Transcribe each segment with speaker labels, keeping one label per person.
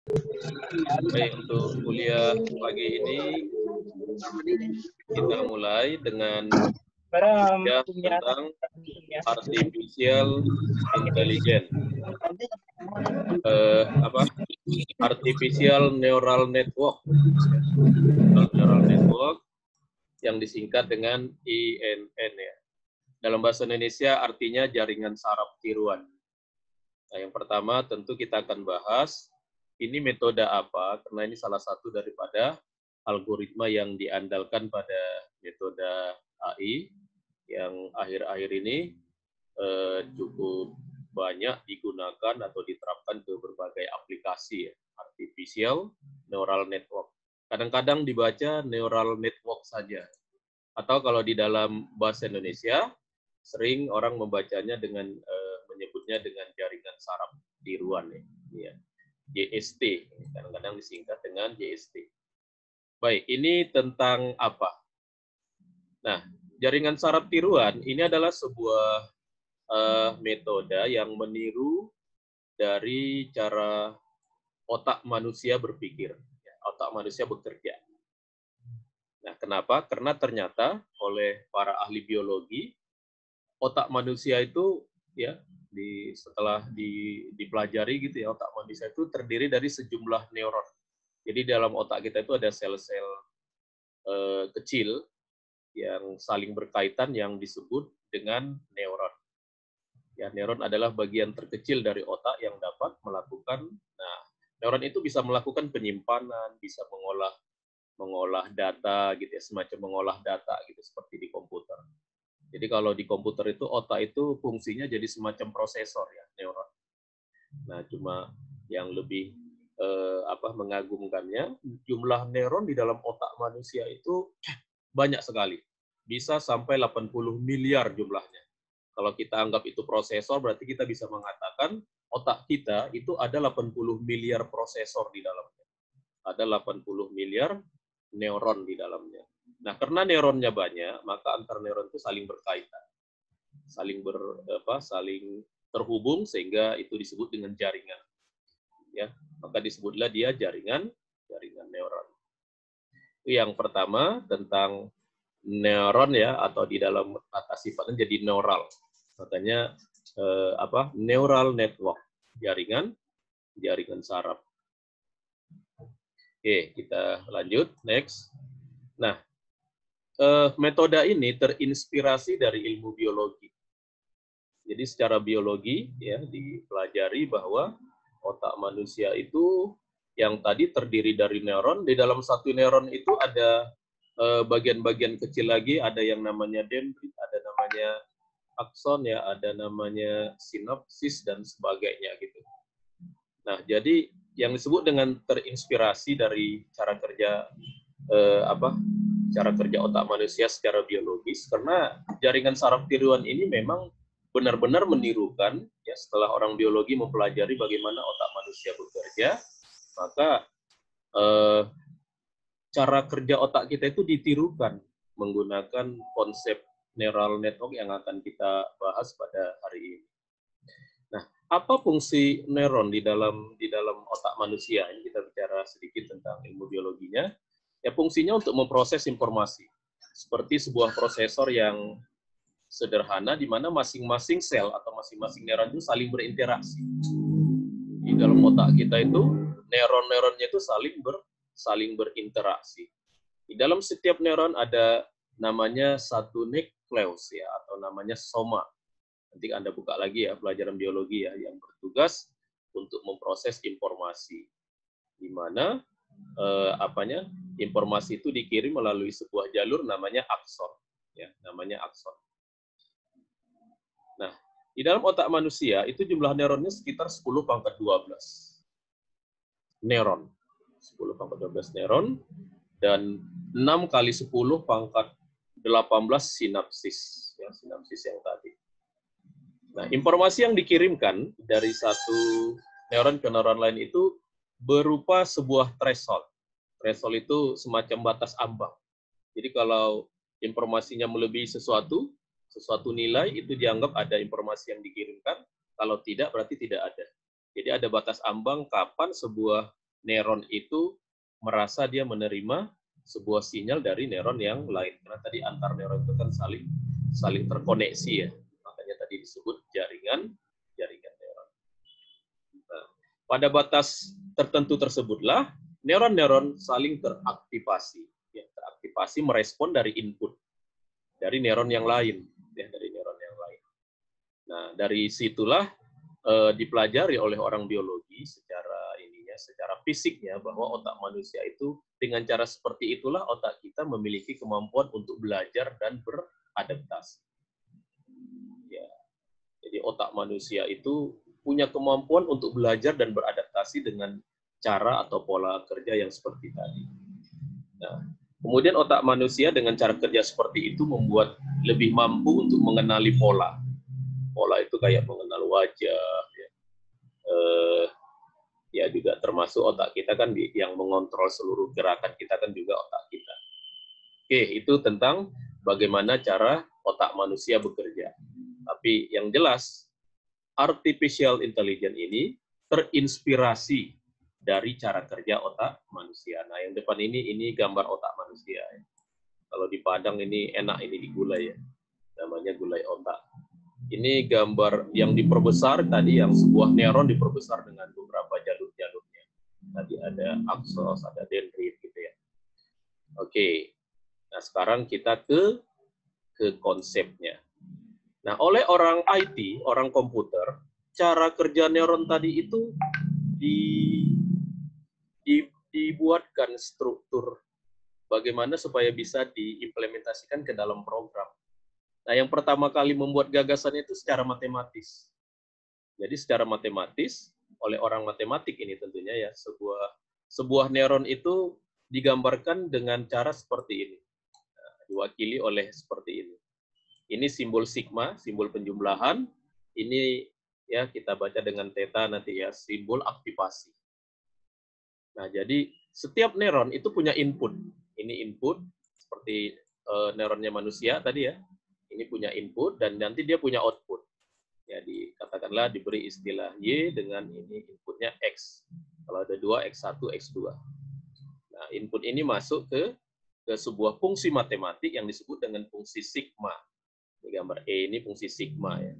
Speaker 1: Baik, untuk kuliah pagi ini kita mulai dengan ya tentang artificial intelligence. Artificial neural network. Neural network yang disingkat dengan INN ya. Dalam bahasa Indonesia artinya jaringan saraf tiruan. Nah, yang pertama tentu kita akan bahas ini metode apa, karena ini salah satu daripada algoritma yang diandalkan pada metode AI yang akhir-akhir ini cukup banyak digunakan atau diterapkan ke berbagai aplikasi ya. Artificial neural network. Kadang-kadang dibaca neural network saja. Atau kalau di dalam bahasa Indonesia, sering orang membacanya dengan menyebutnya dengan jaringan saraf tiruan ya. JST, kadang-kadang disingkat dengan JST. Baik, ini tentang apa? Nah, jaringan saraf tiruan ini adalah sebuah metode yang meniru dari cara otak manusia berpikir, otak manusia bekerja. Nah, kenapa? Karena ternyata oleh para ahli biologi, otak manusia itu ya setelah dipelajari gitu ya, otak manusia itu terdiri dari sejumlah neuron. Jadi dalam otak kita itu ada sel-sel kecil yang saling berkaitan yang disebut dengan neuron. Ya, neuron adalah bagian terkecil dari otak yang dapat melakukan, nah, neuron itu bisa melakukan penyimpanan, bisa mengolah data gitu ya, semacam mengolah data gitu seperti di komputer. Jadi kalau di komputer itu otak itu fungsinya jadi semacam prosesor ya, neuron. Nah, cuma yang lebih mengagumkannya, jumlah neuron di dalam otak manusia itu banyak sekali. Bisa sampai 80 miliar jumlahnya. Kalau kita anggap itu prosesor, berarti kita bisa mengatakan otak kita itu ada 80 miliar prosesor di dalamnya. Ada 80 miliar neuron di dalamnya. Nah, karena neuronnya banyak, maka antar neuron itu saling berkaitan. Saling terhubung sehingga itu disebut dengan jaringan. Ya, maka disebutlah dia jaringan neuron. Itu yang pertama tentang neuron ya, atau di dalam kata sifatnya jadi neural. Makanya neural network, jaringan saraf. Oke, kita lanjut next. Nah, metode ini terinspirasi dari ilmu biologi. Jadi secara biologi ya dipelajari bahwa otak manusia itu yang tadi terdiri dari neuron. Di dalam satu neuron itu ada bagian-bagian kecil lagi, ada yang namanya dendrit, ada namanya akson ya, ada namanya sinapsis dan sebagainya gitu. Nah, jadi yang disebut dengan terinspirasi dari cara kerja cara kerja otak manusia secara biologis, karena jaringan saraf tiruan ini memang benar-benar menirukan ya, setelah orang biologi mempelajari bagaimana otak manusia bekerja, maka cara kerja otak kita itu ditirukan menggunakan konsep neural network yang akan kita bahas pada hari ini. Nah, apa fungsi neuron di dalam otak manusia? Ini kita bicara sedikit tentang ilmu biologinya. Ya, fungsinya untuk memproses informasi. Seperti sebuah prosesor yang sederhana di mana masing-masing sel atau masing-masing neuron itu saling berinteraksi. Di dalam otak kita itu neuron-neuronnya itu saling berinteraksi. Di dalam setiap neuron ada namanya satu nukleus ya, atau namanya soma. Nanti Anda buka lagi ya pelajaran biologi ya, yang bertugas untuk memproses informasi. Di mana informasi itu dikirim melalui sebuah jalur namanya akson ya, namanya akson. Nah, di dalam otak manusia itu jumlah neuronnya sekitar 10 pangkat 12 neuron. 10 pangkat 12 neuron dan 6 kali 10 pangkat 18 sinapsis ya, sinapsis yang tadi. Nah, informasi yang dikirimkan dari satu neuron ke neuron lain itu berupa sebuah threshold. Threshold itu semacam batas ambang. Jadi kalau informasinya melebihi sesuatu nilai, itu dianggap ada informasi yang dikirimkan. Kalau tidak, berarti tidak ada. Jadi ada batas ambang kapan sebuah neuron itu merasa dia menerima sebuah sinyal dari neuron yang lain. Karena tadi antar neuron itu kan saling terkoneksi ya. Makanya tadi disebut jaringan neuron. Nah, pada batas tertentu tersebutlah neuron-neuron saling teraktivasi. Ya, teraktivasi merespon dari input dari neuron yang lain, ya, dari neuron yang lain. Nah, dari situlah dipelajari oleh orang biologi secara fisiknya bahwa otak manusia itu dengan cara seperti itulah otak kita memiliki kemampuan untuk belajar dan beradaptasi. Ya, jadi otak manusia itu punya kemampuan untuk belajar dan beradaptasi dengan cara atau pola kerja yang seperti tadi. Nah, kemudian otak manusia dengan cara kerja seperti itu membuat lebih mampu untuk mengenali pola. Pola itu kayak mengenal wajah, ya juga termasuk otak kita kan yang mengontrol seluruh gerakan kita kan juga otak kita. Oke, itu tentang bagaimana cara otak manusia bekerja. Tapi yang jelas, artificial intelligence ini terinspirasi dari cara kerja otak manusia. Nah, yang depan ini gambar otak manusia. Kalau di Padang ini enak ini di gulai ya, namanya gulai otak. Ini gambar yang diperbesar tadi, yang sebuah neuron diperbesar dengan beberapa jalur-jalurnya. Tadi ada aksos, ada dendrit gitu ya. Oke, nah sekarang kita ke konsepnya. Nah, oleh orang IT, orang komputer, cara kerja neuron tadi itu dibuatkan struktur bagaimana supaya bisa diimplementasikan ke dalam program. Nah, yang pertama kali membuat gagasan itu secara matematis. Jadi secara matematis, oleh orang matematik ini tentunya ya, sebuah neuron itu digambarkan dengan cara seperti ini. Nah, diwakili oleh seperti ini. Ini simbol sigma, simbol penjumlahan. Ini ya kita baca dengan theta nanti ya, simbol aktivasi. Nah, jadi setiap neuron itu punya input. Ini input seperti neuronnya manusia tadi ya. Ini punya input dan nanti dia punya output. Ya, katakanlah diberi istilah Y dengan ini inputnya X. Kalau ada 2, X1, X2. Nah, input ini masuk ke sebuah fungsi matematik yang disebut dengan fungsi sigma. Ini gambar E ini fungsi sigma ya.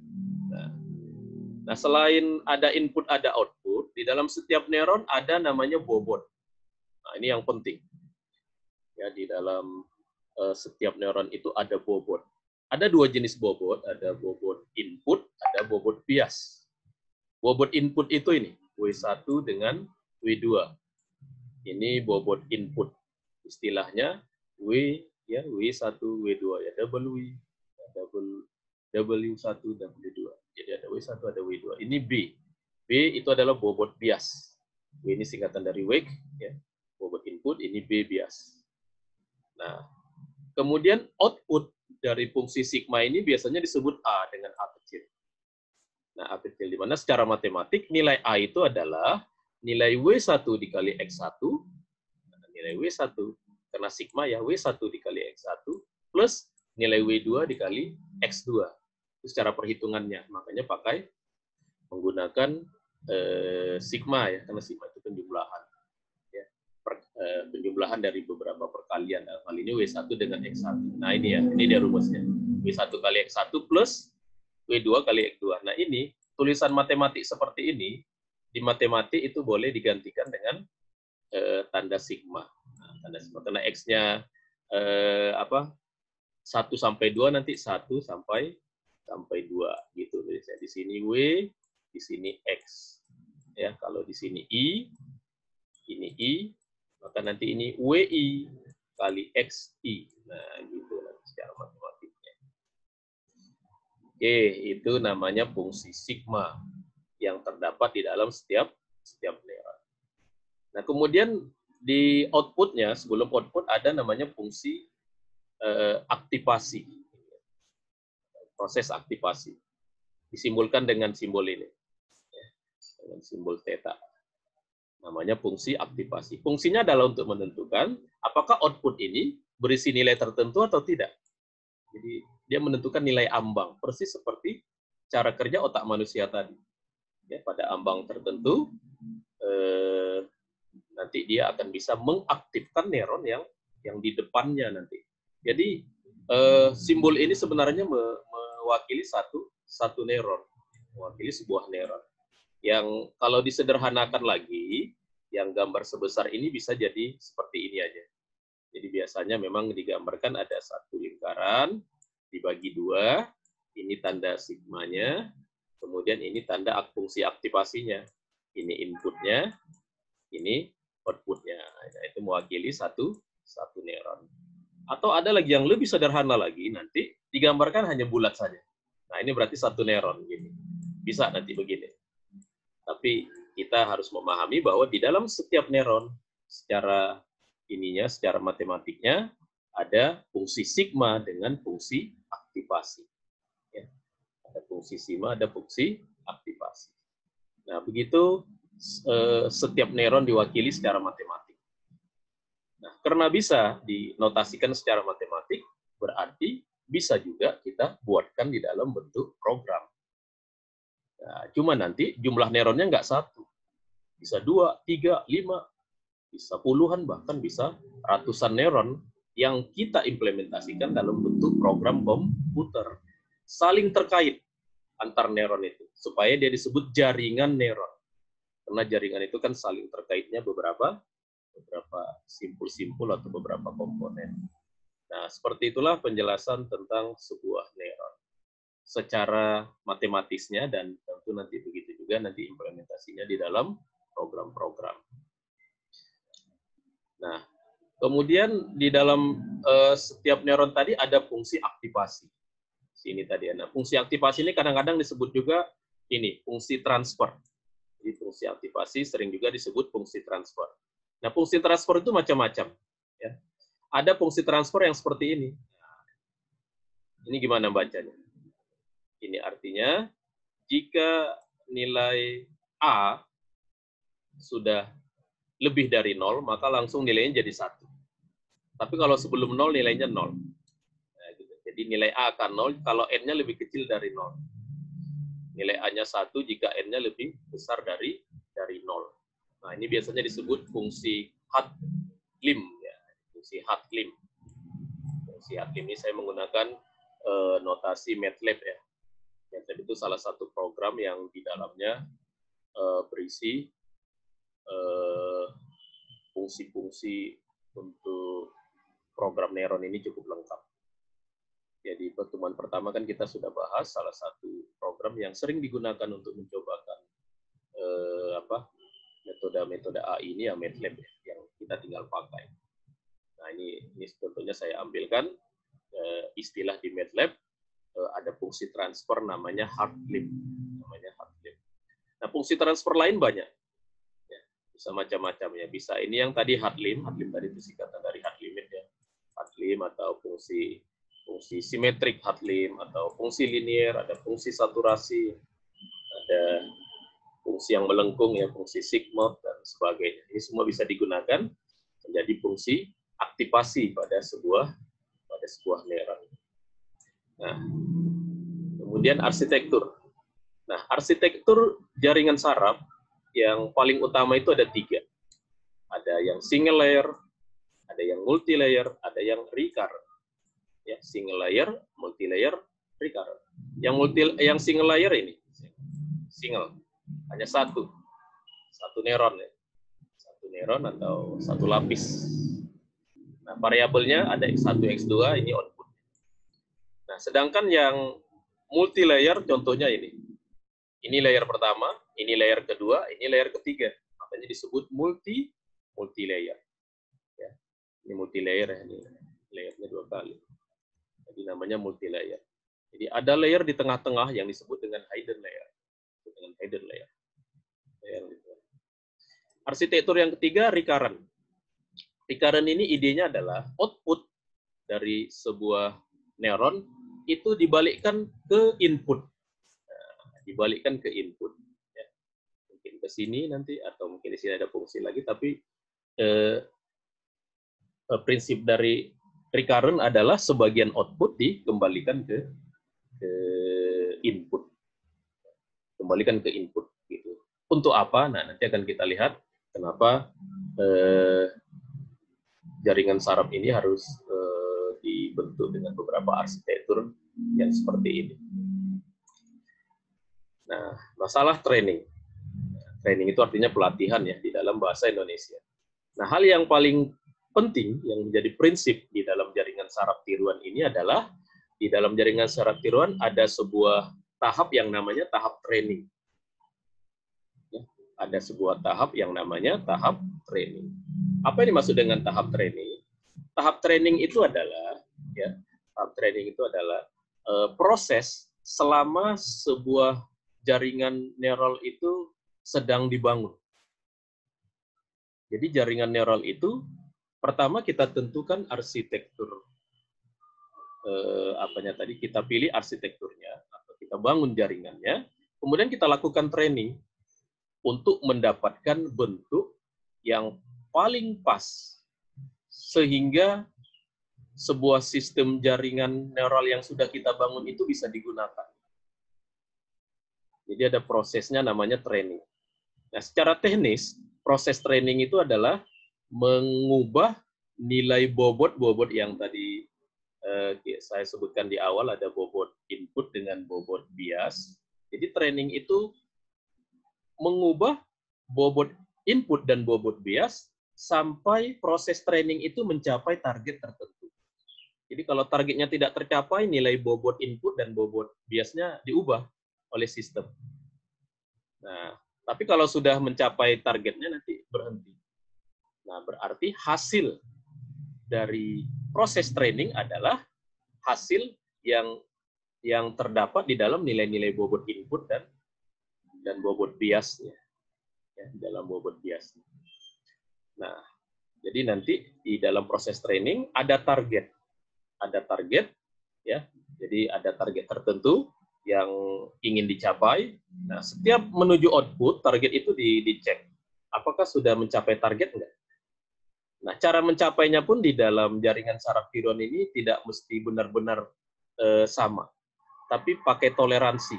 Speaker 1: Nah, selain ada input, ada output, di dalam setiap neuron ada namanya bobot. Nah, ini yang penting. Ya, di dalam setiap neuron itu ada bobot. Ada 2 jenis bobot, ada bobot input, ada bobot bias. Bobot input itu ini, W1 dengan W2. Ini bobot input. Istilahnya W1, W2 ya, W1, W2. Jadi ada W1, ada W2. Ini B. B itu adalah bobot bias. W ini singkatan dari wake, ya. Bobot input, ini B bias. Nah, kemudian output dari fungsi sigma ini biasanya disebut A dengan A kecil. Nah, A kecil di mana secara matematik nilai A itu adalah nilai W1 dikali X1, nilai W1, karena sigma ya, W1 dikali X1, plus nilai W2 dikali X2. Itu secara perhitungannya, makanya pakai menggunakan sigma ya, karena sigma itu penjumlahan. Penjumlahan dari beberapa perkalian. Dalam hal ini W1 dengan X1. Nah, ini ya, ini dia rumusnya. W1 kali X1 plus W2 kali X2. Nah, ini tulisan matematik seperti ini, di matematik itu boleh digantikan dengan tanda sigma. Nah, tanda sigma karena X-nya 1 sampai 2 nanti 1 sampai 2 gitu. Jadi di sini W, di sini X. Ya, kalau di sini I, ini I, maka nanti ini WI kali XI. Nah, gitu nanti secara matematiknya. Oke, itu namanya fungsi sigma yang terdapat di dalam setiap neuron. Nah, kemudian di outputnya, sebelum output ada namanya fungsi aktivasi. Proses aktivasi. Disimbolkan dengan simbol ini. Dengan simbol theta. Namanya fungsi aktivasi. Fungsinya adalah untuk menentukan apakah output ini berisi nilai tertentu atau tidak. Jadi dia menentukan nilai ambang, persis seperti cara kerja otak manusia tadi. Ya, pada ambang tertentu, nanti dia akan bisa mengaktifkan neuron yang di depannya nanti. Jadi simbol ini sebenarnya mewakili satu neuron, mewakili sebuah neuron. Yang kalau disederhanakan lagi, yang gambar sebesar ini bisa jadi seperti ini aja. Jadi biasanya memang digambarkan ada satu lingkaran, dibagi dua, ini tanda sigmanya, kemudian ini tanda fungsi aktivasinya. Ini inputnya, ini outputnya. Nah, itu mewakili satu neuron. Atau ada lagi yang lebih sederhana lagi, nanti digambarkan hanya bulat saja. Nah, ini berarti satu neuron. Gini. Bisa nanti begini. Tapi kita harus memahami bahwa di dalam setiap neuron, secara matematiknya, ada fungsi sigma dengan fungsi aktivasi. Ya. Ada fungsi sigma, ada fungsi aktivasi. Nah, begitu setiap neuron diwakili secara matematik. Nah, karena bisa dinotasikan secara matematik, berarti bisa juga kita buatkan di dalam bentuk program. Nah, cuma nanti jumlah neuronnya nggak satu. Bisa 2, 3, 5, bisa puluhan, bahkan bisa ratusan neuron yang kita implementasikan dalam bentuk program komputer. Saling terkait antar neuron itu, supaya dia disebut jaringan neuron. Karena jaringan itu kan saling terkaitnya beberapa simpul-simpul atau beberapa komponen. Nah, seperti itulah penjelasan tentang sebuah neuron secara matematisnya, dan tentu nanti begitu juga nanti implementasinya di dalam program-program. Nah, kemudian di dalam setiap neuron tadi ada fungsi aktivasi. Sini tadi. Nah, fungsi aktivasi ini kadang-kadang disebut juga ini fungsi transfer. Jadi fungsi aktivasi sering juga disebut fungsi transfer. Nah, fungsi transfer itu macam-macam. Ya. Ada fungsi transfer yang seperti ini. Ini gimana bacanya? Ini artinya jika nilai A sudah lebih dari 0, maka langsung nilainya jadi 1. Tapi kalau sebelum 0, nilainya 0. Nah, gitu. Jadi nilai A akan 0 kalau N-nya lebih kecil dari 0. Nilai A-nya 1 jika N-nya lebih besar dari 0. Nah, ini biasanya disebut fungsi Hartlim. Ya. Fungsi Hartlim. Fungsi Hartlim ini saya menggunakan notasi MATLAB. Ya. MATLAB itu salah satu program yang di dalamnya berisi fungsi-fungsi untuk program neuron ini cukup lengkap. Jadi pertemuan pertama kan kita sudah bahas salah satu program yang sering digunakan untuk mencobakan metode-metode AI ini ya MATLAB ya, yang kita tinggal pakai. Nah ini contohnya saya ambilkan istilah di MATLAB ada fungsi transfer namanya Hartlim. Nah fungsi transfer lain banyak. Bisa macam-macam ya, bisa ini yang tadi Hartlim tadi itu singkatan dari hard limit ya, Hartlim atau fungsi simetrik Hartlim atau fungsi linier, ada fungsi saturasi, ada fungsi yang melengkung ya, fungsi sigma dan sebagainya. Ini semua bisa digunakan menjadi fungsi aktivasi pada sebuah neuron. Nah, kemudian arsitektur. Nah, arsitektur jaringan saraf yang paling utama itu ada 3. Ada yang single layer, ada yang multi layer, ada yang recurrent. Ya, single layer, multi layer, recurrent. Yang single layer ini single, hanya satu neuron ya. Satu neuron atau satu lapis. Nah, variabelnya ada X1, X2, ini output. Nah, sedangkan yang multi layer contohnya ini. Ini layer pertama, ini layer kedua, ini layer ketiga. Makanya disebut multi layer. Ya. Ini multi layer ya, ini layernya 2 kali. Jadi namanya multi layer. Jadi ada layer di tengah-tengah yang disebut dengan hidden layer. Arsitektur yang ketiga recurrent. Recurrent ini idenya adalah output dari sebuah neuron itu dibalikkan ke input. Dibalikkan ke input. Ya. Mungkin ke sini nanti, atau mungkin di sini ada fungsi lagi, tapi prinsip dari recurrent adalah sebagian output dikembalikan ke input. Kembalikan ke input. Gitu. Untuk apa? Nah, nanti akan kita lihat kenapa jaringan saraf ini harus dibentuk dengan beberapa arsitektur yang seperti ini. Nah, masalah training. Training itu artinya pelatihan ya di dalam bahasa Indonesia. Nah, hal yang paling penting yang menjadi prinsip di dalam jaringan saraf tiruan ini adalah di dalam jaringan saraf tiruan ada sebuah tahap yang namanya tahap training. Ya, ada sebuah tahap yang namanya tahap training. Apa yang dimaksud dengan tahap training? Tahap training itu adalah proses selama sebuah jaringan neural itu sedang dibangun. Jadi jaringan neural itu pertama kita tentukan arsitektur kita pilih arsitekturnya atau kita bangun jaringannya, kemudian kita lakukan training untuk mendapatkan bentuk yang paling pas sehingga sebuah sistem jaringan neural yang sudah kita bangun itu bisa digunakan. Jadi ada prosesnya namanya training. Nah, secara teknis, proses training itu adalah mengubah nilai bobot yang tadi saya sebutkan di awal, ada bobot input dengan bobot bias. Jadi training itu mengubah bobot input dan bobot bias sampai proses training itu mencapai target tertentu. Jadi kalau targetnya tidak tercapai, nilai bobot input dan bobot biasnya diubah oleh sistem. Nah, tapi kalau sudah mencapai targetnya nanti berhenti. Nah, berarti hasil dari proses training adalah hasil yang terdapat di dalam nilai-nilai bobot input dan bobot biasnya. Ya, di dalam bobot biasnya. Nah, jadi nanti di dalam proses training ada target. Ada target, ya. Jadi ada target tertentu yang ingin dicapai. Nah, setiap menuju output, target itu dicek. Apakah sudah mencapai target enggak? Nah, cara mencapainya pun di dalam jaringan saraf tiruan ini tidak mesti benar-benar sama, tapi pakai toleransi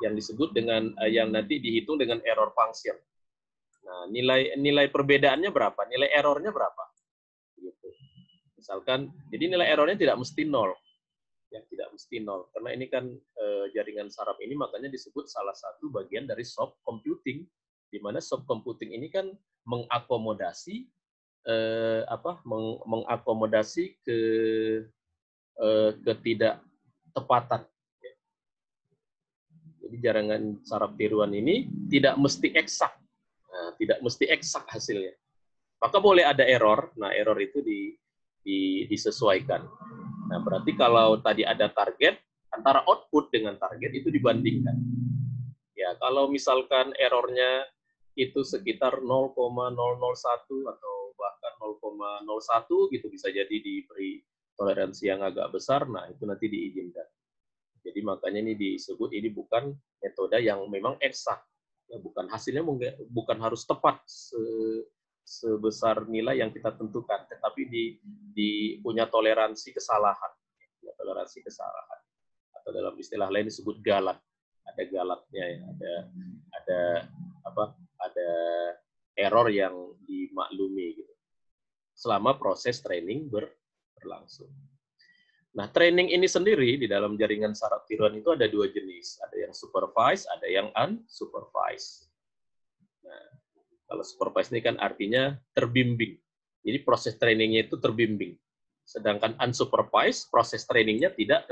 Speaker 1: yang disebut dengan yang nanti dihitung dengan error function. Nah, nilai perbedaannya berapa? Nilai errornya berapa? Gitu. Misalkan, jadi nilai errornya tidak mesti 0. Ya, tidak mesti 0. Karena ini kan jaringan saraf ini makanya disebut salah satu bagian dari soft computing, di mana soft computing ini kan mengakomodasi mengakomodasi ketidaktepatan. Jadi jaringan saraf tiruan ini tidak mesti eksak. Nah, tidak mesti eksak hasilnya. Maka boleh ada error. Nah, error itu disesuaikan. Nah, berarti kalau tadi ada target, antara output dengan target itu dibandingkan. Ya, kalau misalkan errornya itu sekitar 0,001 atau bahkan 0,01 gitu, bisa jadi diberi toleransi yang agak besar, nah itu nanti diizinkan. Jadi makanya ini disebut ini bukan metode yang memang eksak. Ya, bukan hasilnya bukan harus tepat sebesar nilai yang kita tentukan, tetapi di punya toleransi kesalahan. Ya, toleransi kesalahan. Atau dalam istilah lain disebut galat. Ada galatnya ya, ada error yang dimaklumi gitu. Selama proses training berlangsung. Nah, training ini sendiri di dalam jaringan saraf tiruan itu ada dua jenis. Ada yang supervised, ada yang unsupervised. Nah, kalau supervised ini kan artinya terbimbing. Jadi proses trainingnya itu terbimbing. Sedangkan unsupervised, proses trainingnya tidak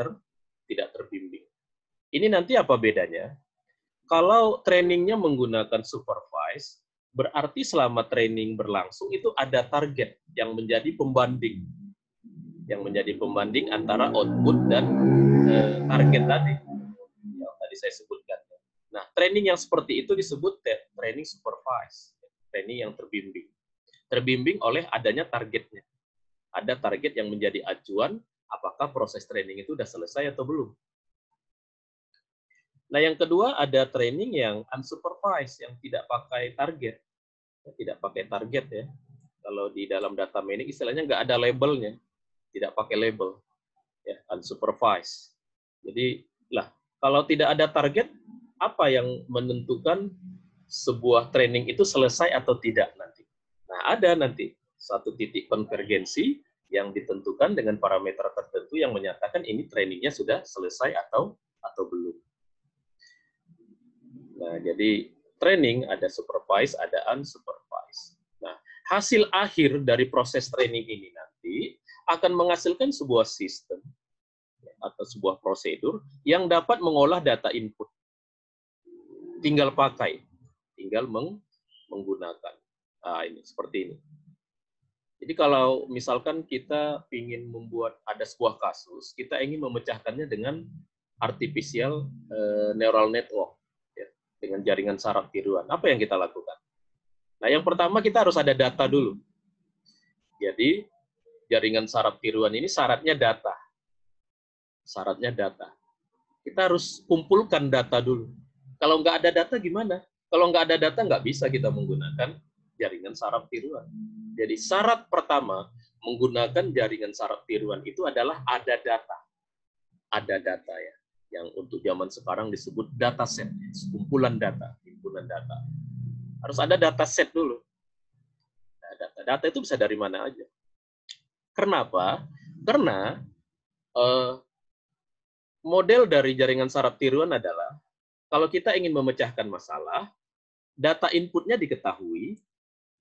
Speaker 1: terbimbing. Ini nanti apa bedanya? Kalau trainingnya menggunakan supervised, berarti selama training berlangsung itu ada target yang menjadi pembanding. Yang menjadi pembanding antara output dan target tadi. Yang tadi saya sebutkan. Nah, training yang seperti itu disebut training supervised. Training yang terbimbing. Terbimbing oleh adanya targetnya. Ada target yang menjadi acuan, apakah proses training itu sudah selesai atau belum. Nah, yang kedua ada training yang unsupervised, yang tidak pakai target. Tidak pakai target ya. Kalau di dalam data mining istilahnya nggak ada labelnya. Tidak pakai label. Ya, unsupervised. Jadi, kalau tidak ada target, apa yang menentukan sebuah training itu selesai atau tidak nanti? Nah, ada nanti satu titik konvergensi yang ditentukan dengan parameter tertentu yang menyatakan ini trainingnya sudah selesai atau belum. Nah, jadi training ada supervise, ada unsupervised. Nah, hasil akhir dari proses training ini nanti akan menghasilkan sebuah sistem atau sebuah prosedur yang dapat mengolah data input. Tinggal pakai, tinggal menggunakan. Nah, ini seperti ini. Jadi kalau misalkan kita ingin membuat ada sebuah kasus, kita ingin memecahkannya dengan artificial neural network, ya, dengan jaringan saraf tiruan. Apa yang kita lakukan? Nah, yang pertama kita harus ada data dulu. Jadi jaringan saraf tiruan ini syaratnya data. Syaratnya data. Kita harus kumpulkan data dulu. Kalau nggak ada data gimana? Kalau nggak ada data nggak bisa kita menggunakan jaringan saraf tiruan. Jadi syarat pertama menggunakan jaringan saraf tiruan itu adalah ada data. Ada data ya, yang untuk zaman sekarang disebut dataset, kumpulan data, himpunan data. Harus ada dataset dulu. Nah, data itu bisa dari mana aja. Kenapa? Karena model dari jaringan saraf tiruan adalah kalau kita ingin memecahkan masalah, data inputnya diketahui,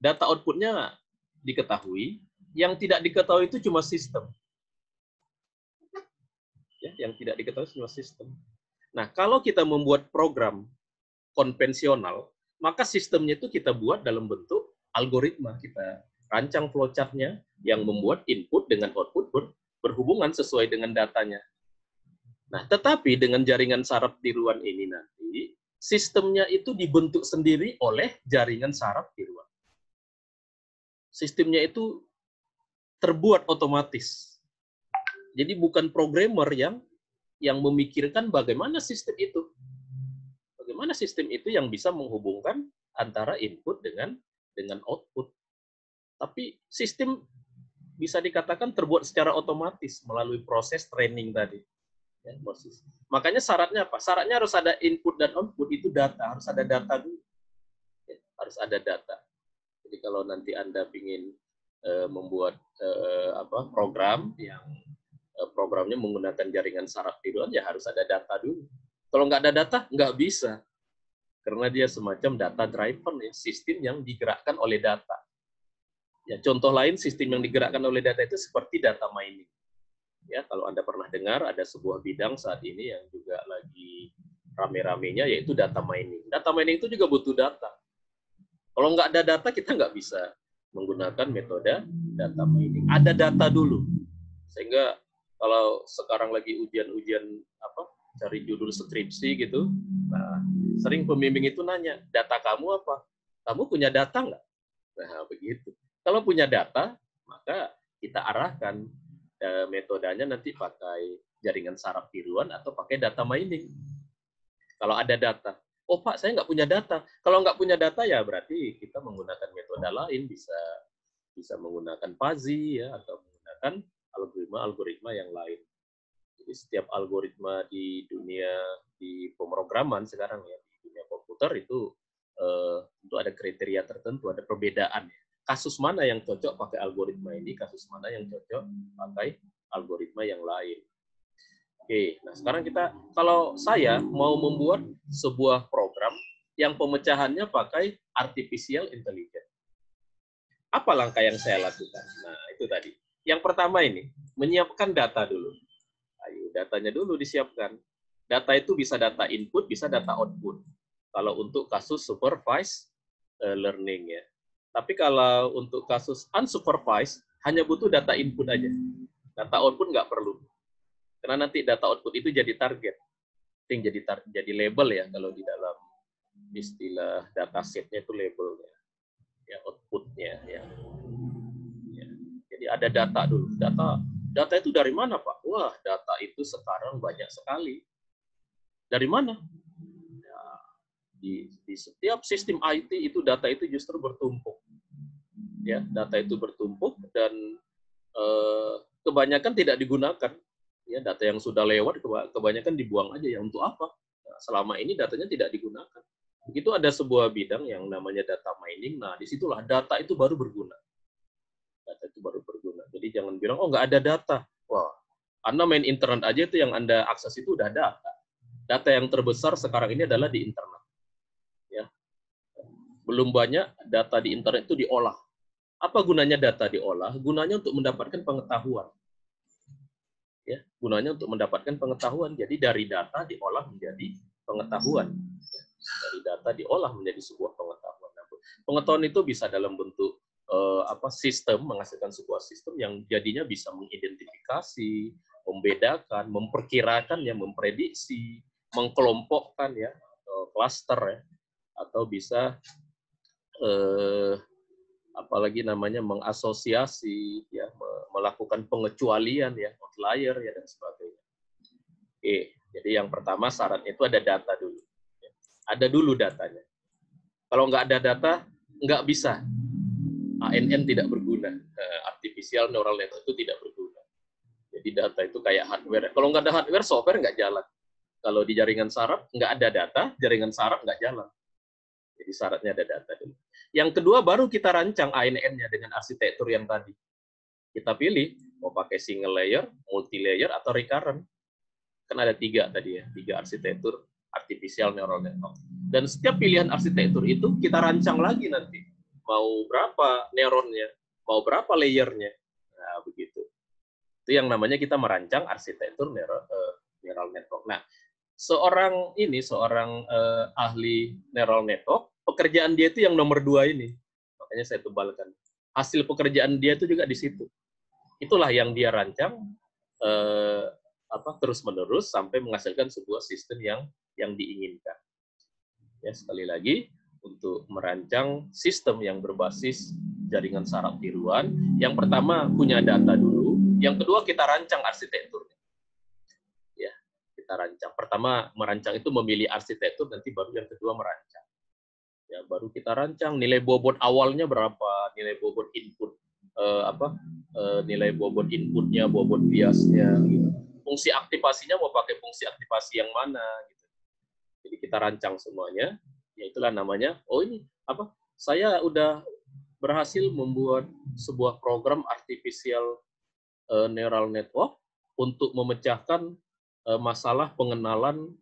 Speaker 1: data outputnya diketahui, yang tidak diketahui itu cuma sistem. Ya, yang tidak diketahui cuma sistem. Nah, kalau kita membuat program konvensional, maka sistemnya itu kita buat dalam bentuk algoritma. Kita rancang flowchart-nya yang membuat input dengan output berhubungan sesuai dengan datanya. Nah, tetapi dengan jaringan saraf tiruan ini nanti, sistemnya itu dibentuk sendiri oleh jaringan saraf tiruan. Sistemnya itu terbuat otomatis. Jadi bukan programmer yang memikirkan bagaimana sistem itu. Bagaimana sistem itu yang bisa menghubungkan antara input dengan output. Tapi sistem bisa dikatakan terbuat secara otomatis melalui proses training tadi. Ya, makanya syaratnya apa? Syaratnya harus ada input dan output, itu data. Harus ada data dulu. Ya, harus ada data. Jadi kalau nanti Anda ingin membuat program yang programnya menggunakan jaringan saraf tiruan, ya harus ada data dulu. Kalau nggak ada data, nggak bisa. Karena dia semacam data driven, ya, sistem yang digerakkan oleh data. Ya, contoh lain sistem yang digerakkan oleh data itu seperti data mining. Ya, kalau Anda pernah dengar, ada sebuah bidang saat ini yang juga lagi rame-ramenya, yaitu data mining. Data mining itu juga butuh data. Kalau nggak ada data, kita nggak bisa menggunakan metode data mining. Ada data dulu. Sehingga kalau sekarang lagi ujian-ujian cari judul skripsi gitu, nah, sering pembimbing itu nanya, data kamu apa? Kamu punya data nggak? Nah, begitu. Kalau punya data, maka kita arahkan metodenya nanti pakai jaringan saraf tiruan atau pakai data mining. Kalau ada data. Oh Pak, saya nggak punya data. Kalau nggak punya data ya berarti kita menggunakan metode lain, bisa menggunakan fuzzy ya, atau menggunakan algoritma yang lain. Jadi setiap algoritma di dunia di pemrograman sekarang ya, di dunia komputer itu untuk ada kriteria tertentu, ada perbedaan. Kasus mana yang cocok pakai algoritma ini, kasus mana yang cocok pakai algoritma yang lain. Oke, nah sekarang kalau saya mau membuat sebuah program yang pemecahannya pakai artificial intelligence. Apa langkah yang saya lakukan? Nah, itu tadi. Yang pertama ini, menyiapkan data dulu. Ayo, datanya dulu disiapkan. Data itu bisa data input, bisa data output. Kalau untuk kasus supervised learning ya. Tapi kalau untuk kasus unsupervised, hanya butuh data input aja. Data output nggak perlu. Karena nanti data output itu jadi target. Itu yang jadi label ya, kalau di dalam istilah datasetnya itu labelnya. Ya, outputnya. Ya. Jadi ada data dulu. Data itu dari mana, Pak? Wah, data itu sekarang banyak sekali. Dari mana? Ya, di setiap sistem IT itu data itu justru bertumpuk. Ya, data itu bertumpuk dan kebanyakan tidak digunakan. Ya, data yang sudah lewat kebanyakan dibuang aja ya. Untuk apa? Nah, selama ini datanya tidak digunakan. Begitu ada sebuah bidang yang namanya data mining, nah disitulah data itu baru berguna. Data itu baru berguna. Jadi jangan bilang, oh nggak ada data. Wah, Anda main internet aja itu yang Anda akses itu udah data. Data yang terbesar sekarang ini adalah di internet. Ya. Belum banyak data di internet itu diolah. Apa gunanya data diolah? Gunanya untuk mendapatkan pengetahuan. Ya, gunanya untuk mendapatkan pengetahuan. Jadi dari data diolah menjadi pengetahuan. Dari data diolah menjadi sebuah pengetahuan. Pengetahuan itu bisa dalam bentuk sistem, menghasilkan sebuah sistem yang jadinya bisa mengidentifikasi, membedakan, memperkirakan, ya, memprediksi, mengkelompokkan, ya, klaster, ya, atau bisa apalagi namanya mengasosiasi, ya, melakukan pengecualian, ya, outlier, ya, dan sebagainya. Oke, jadi yang pertama syaratnya itu ada data dulu. Ada dulu datanya. Kalau nggak ada data, nggak bisa. ANN tidak berguna. Artificial Neural Network itu tidak berguna. Jadi data itu kayak hardware. Kalau nggak ada hardware, software nggak jalan. Kalau di jaringan saraf nggak ada data, jaringan saraf nggak jalan. Jadi syaratnya ada data dulu. Yang kedua, baru kita rancang ANN-nya dengan arsitektur yang tadi. Kita pilih, mau pakai single layer, multi layer, atau recurrent. Kan ada 3 tadi, ya, 3 arsitektur artificial neural network. Dan setiap pilihan arsitektur itu kita rancang lagi nanti. Mau berapa neuronnya, mau berapa layernya. Nah, begitu. Itu yang namanya kita merancang arsitektur neural network. Nah, seorang ahli neural network, pekerjaan dia itu yang nomor 2 ini. Makanya saya tebalkan. Hasil pekerjaan dia itu juga di situ. Itulah yang dia rancang terus-menerus sampai menghasilkan sebuah sistem yang diinginkan. Ya, sekali lagi, untuk merancang sistem yang berbasis jaringan saraf tiruan, yang pertama punya data dulu, yang kedua kita rancang arsitekturnya. Ya, kita rancang. Pertama merancang itu memilih arsitektur, nanti baru yang kedua merancang. Ya, baru kita rancang nilai bobot awalnya berapa, nilai bobot input nilai bobot inputnya, bobot biasnya, gitu. Fungsi aktivasinya mau pakai fungsi aktivasi yang mana, gitu. Jadi kita rancang semuanya. Ya itulah namanya, oh ini saya udah berhasil membuat sebuah program artificial neural network untuk memecahkan masalah pengenalan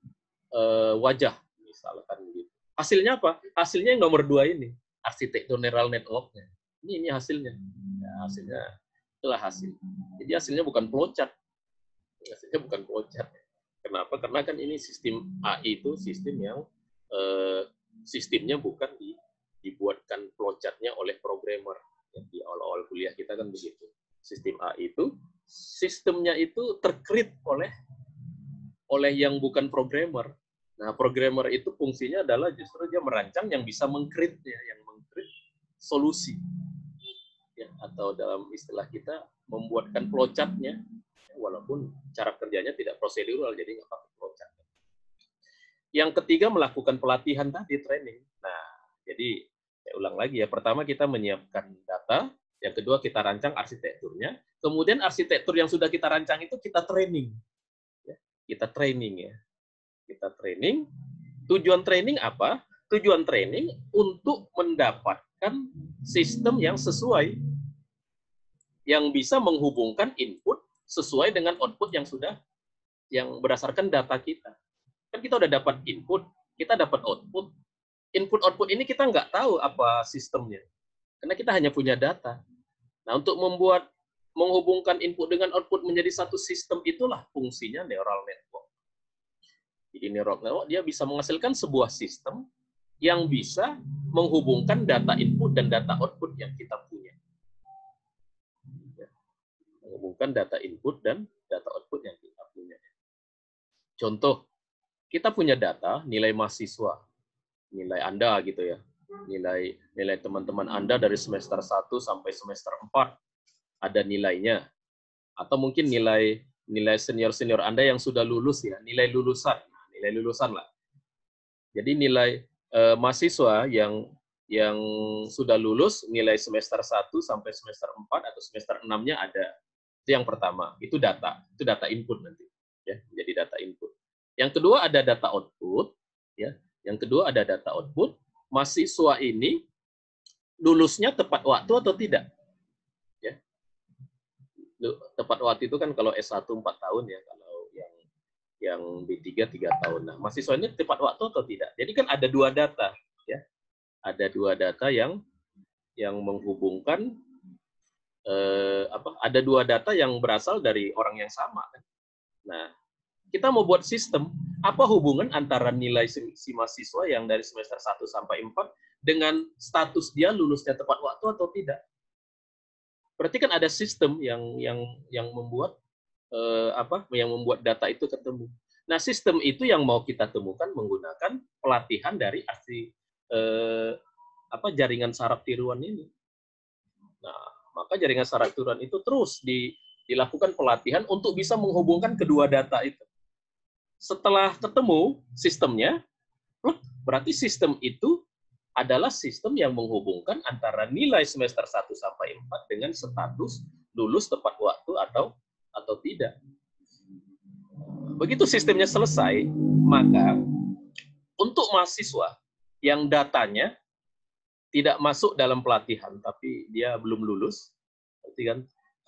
Speaker 1: wajah, misalkan gitu. Hasilnya apa? Hasilnya yang nomor 2 ini, arsitektur neural network-nya. Ini hasilnya. Ya, hasilnya itulah hasil. Jadi hasilnya bukan flowchart. Hasilnya bukan flowchart. Kenapa? Karena kan ini sistem AI itu sistem yang sistemnya bukan dibuatkan flowchart-nya oleh programmer. Di awal-awal kuliah kita kan begitu. Sistem AI itu sistemnya itu terkreat oleh yang bukan programmer. Nah, programmer itu fungsinya adalah justru dia merancang yang bisa meng-create-nya, yang meng-create solusi. Ya, atau dalam istilah kita membuatkan flowchart-nya, walaupun cara kerjanya tidak prosedural, jadi nggak pakai flowchart. Yang ketiga, melakukan pelatihan tadi, training. Nah, jadi saya ulang lagi ya, pertama kita menyiapkan data, yang kedua kita rancang arsitekturnya, kemudian arsitektur yang sudah kita rancang itu kita training. Ya, kita training, ya. Kita training. Tujuan training apa? Tujuan training untuk mendapatkan sistem yang sesuai, yang bisa menghubungkan input sesuai dengan output yang berdasarkan data kita. Kan kita udah dapat input, kita dapat output. Input-output ini kita nggak tahu apa sistemnya, karena kita hanya punya data. Nah, untuk menghubungkan input dengan output menjadi satu sistem, itulah fungsinya neural network. Jadi neural network dia bisa menghasilkan sebuah sistem yang bisa menghubungkan data input dan data output yang kita punya. Menghubungkan data input dan data output yang kita punya. Contoh, kita punya data nilai mahasiswa, nilai Anda gitu ya, nilai teman-teman Anda dari semester 1 sampai semester 4 ada nilainya, atau mungkin nilai senior Anda yang sudah lulus ya, nilai lulusan lah. Jadi nilai mahasiswa yang sudah lulus, nilai semester 1 sampai semester 4 atau semester 6-nya ada. Itu yang pertama, itu data input nanti, ya, menjadi data input. Yang kedua ada data output, ya. Yang kedua ada data output, mahasiswa ini lulusnya tepat waktu atau tidak. Ya. Tepat waktu itu kan kalau S1 4 tahun ya, kalau yang B3 3 tahun. Nah, mahasiswa ini tepat waktu atau tidak. Jadi kan ada dua data, ya. Ada dua data yang menghubungkan ada dua data yang berasal dari orang yang sama. Nah, kita mau buat sistem, apa hubungan antara nilai si mahasiswa yang dari semester 1 sampai 4 dengan status dia lulusnya tepat waktu atau tidak? Berarti kan ada sistem yang membuat yang membuat data itu ketemu. Nah, sistem itu yang mau kita temukan menggunakan pelatihan dari jaringan saraf tiruan ini. Nah, maka jaringan saraf tiruan itu terus dilakukan pelatihan untuk bisa menghubungkan kedua data itu. Setelah ketemu sistemnya, berarti sistem itu adalah sistem yang menghubungkan antara nilai semester 1 sampai 4 dengan status lulus tepat waktu atau tidak. Begitu sistemnya selesai, maka untuk mahasiswa yang datanya tidak masuk dalam pelatihan, tapi dia belum lulus, berarti kan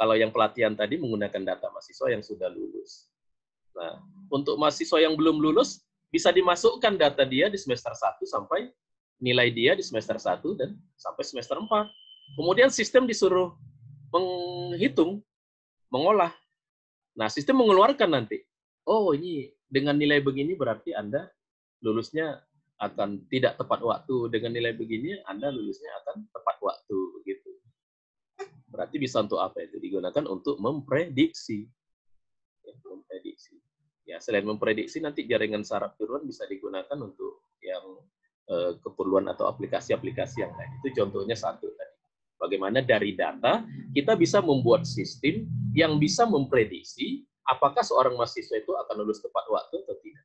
Speaker 1: kalau yang pelatihan tadi menggunakan data mahasiswa yang sudah lulus. Nah, untuk mahasiswa yang belum lulus, bisa dimasukkan data dia di semester 1 sampai nilai dia di semester 1 dan sampai semester 4. Kemudian sistem disuruh menghitung, mengolah. Nah, sistem mengeluarkan nanti, oh ini dengan nilai begini berarti Anda lulusnya akan tidak tepat waktu, dengan nilai begini Anda lulusnya akan tepat waktu, begitu. Berarti bisa untuk apa itu? Digunakan untuk memprediksi. Memprediksi. Ya, selain memprediksi, nanti jaringan saraf tiruan bisa digunakan untuk yang keperluan atau aplikasi-aplikasi yang lain. Itu contohnya satu tadi. Bagaimana dari data kita bisa membuat sistem yang bisa memprediksi apakah seorang mahasiswa itu akan lulus tepat waktu atau tidak.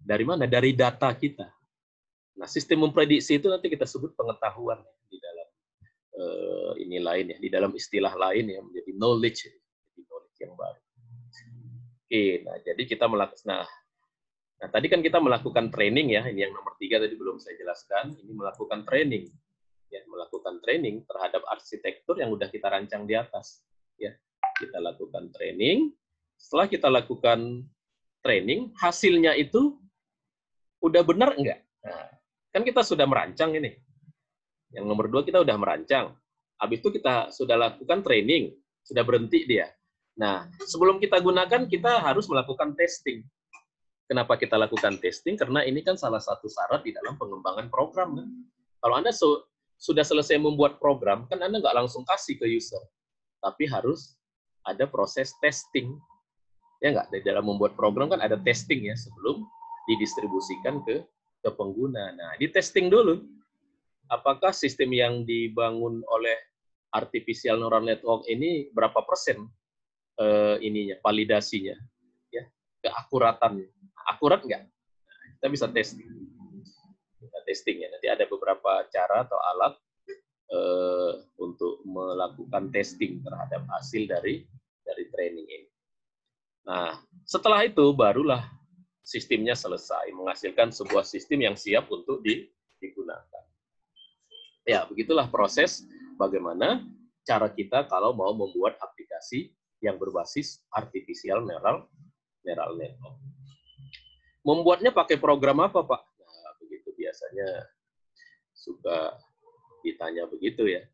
Speaker 1: Dari mana? Dari data kita. Nah, sistem memprediksi itu nanti kita sebut pengetahuan di dalam ini lain ya, di dalam istilah lain yang menjadi knowledge yang baru. Oke, nah jadi kita melakukan, nah tadi kan kita melakukan training ya, ini yang nomor 3 tadi belum saya jelaskan, ini melakukan training, ya melakukan training terhadap arsitektur yang udah kita rancang di atas, ya kita lakukan training, setelah kita lakukan training, hasilnya itu udah benar enggak? Nah, kan kita sudah merancang ini, yang nomor 2 kita udah merancang, habis itu kita sudah lakukan training, sudah berhenti dia. Nah, sebelum kita gunakan, kita harus melakukan testing. Kenapa kita lakukan testing? Karena ini kan salah satu syarat di dalam pengembangan program. Kan? Kalau Anda sudah selesai membuat program, kan Anda nggak langsung kasih ke user. Tapi harus ada proses testing. Ya nggak? Di dalam membuat program kan ada testing ya, sebelum didistribusikan ke pengguna. Nah, di testing dulu. Apakah sistem yang dibangun oleh artificial neural network ini berapa persen validasinya? Ya, keakuratannya. Akurat nggak? Nah, kita bisa testing. Kita testing ya. Nanti ada beberapa cara atau alat untuk melakukan testing terhadap hasil dari training ini. Nah, setelah itu barulah sistemnya selesai, menghasilkan sebuah sistem yang siap untuk digunakan. Ya, begitulah proses bagaimana cara kita kalau mau membuat aplikasi yang berbasis artificial neural network. Membuatnya pakai program apa, Pak? Nah, begitu biasanya suka ditanya begitu ya.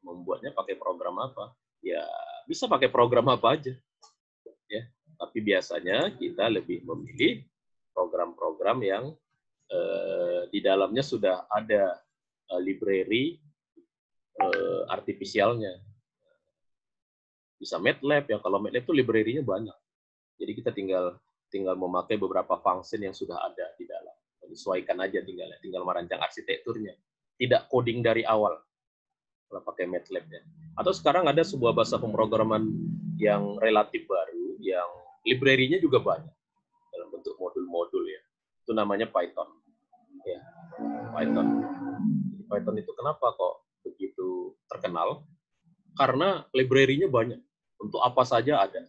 Speaker 1: Membuatnya pakai program apa? Ya, bisa pakai program apa aja. Ya, tapi biasanya kita lebih memilih program-program yang di dalamnya sudah ada library artifisialnya. Bisa MATLAB ya, kalau MATLAB itu library-nya banyak. Jadi kita tinggal memakai beberapa function yang sudah ada di dalam. Menyesuaikan aja tinggal merancang arsitekturnya. Tidak coding dari awal kalau pakai MATLAB ya. Atau sekarang ada sebuah bahasa pemrograman yang relatif baru, yang library-nya juga banyak dalam bentuk modul-modul ya. Itu namanya Python. Ya, Python. Python itu kenapa kok begitu terkenal? Karena library-nya banyak. Untuk apa saja ada.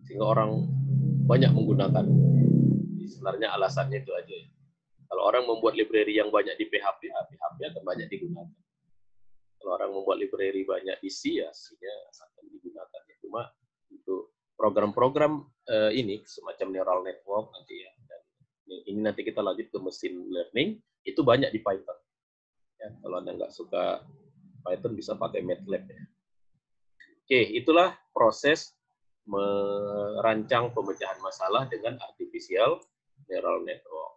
Speaker 1: Sehingga orang banyak menggunakan. Sebenarnya alasannya itu aja. Kalau orang membuat library yang banyak di PHP, PHP akan banyak digunakan. Kalau orang membuat library banyak di C, ya C-nya akan digunakan. Cuma untuk program-program ini semacam neural network nanti ya. Dan ini nanti kita lanjut ke machine learning, itu banyak di Python. Ya, kalau Anda nggak suka Python bisa pakai MATLAB ya. Oke, itulah proses merancang pemecahan masalah dengan artificial neural network.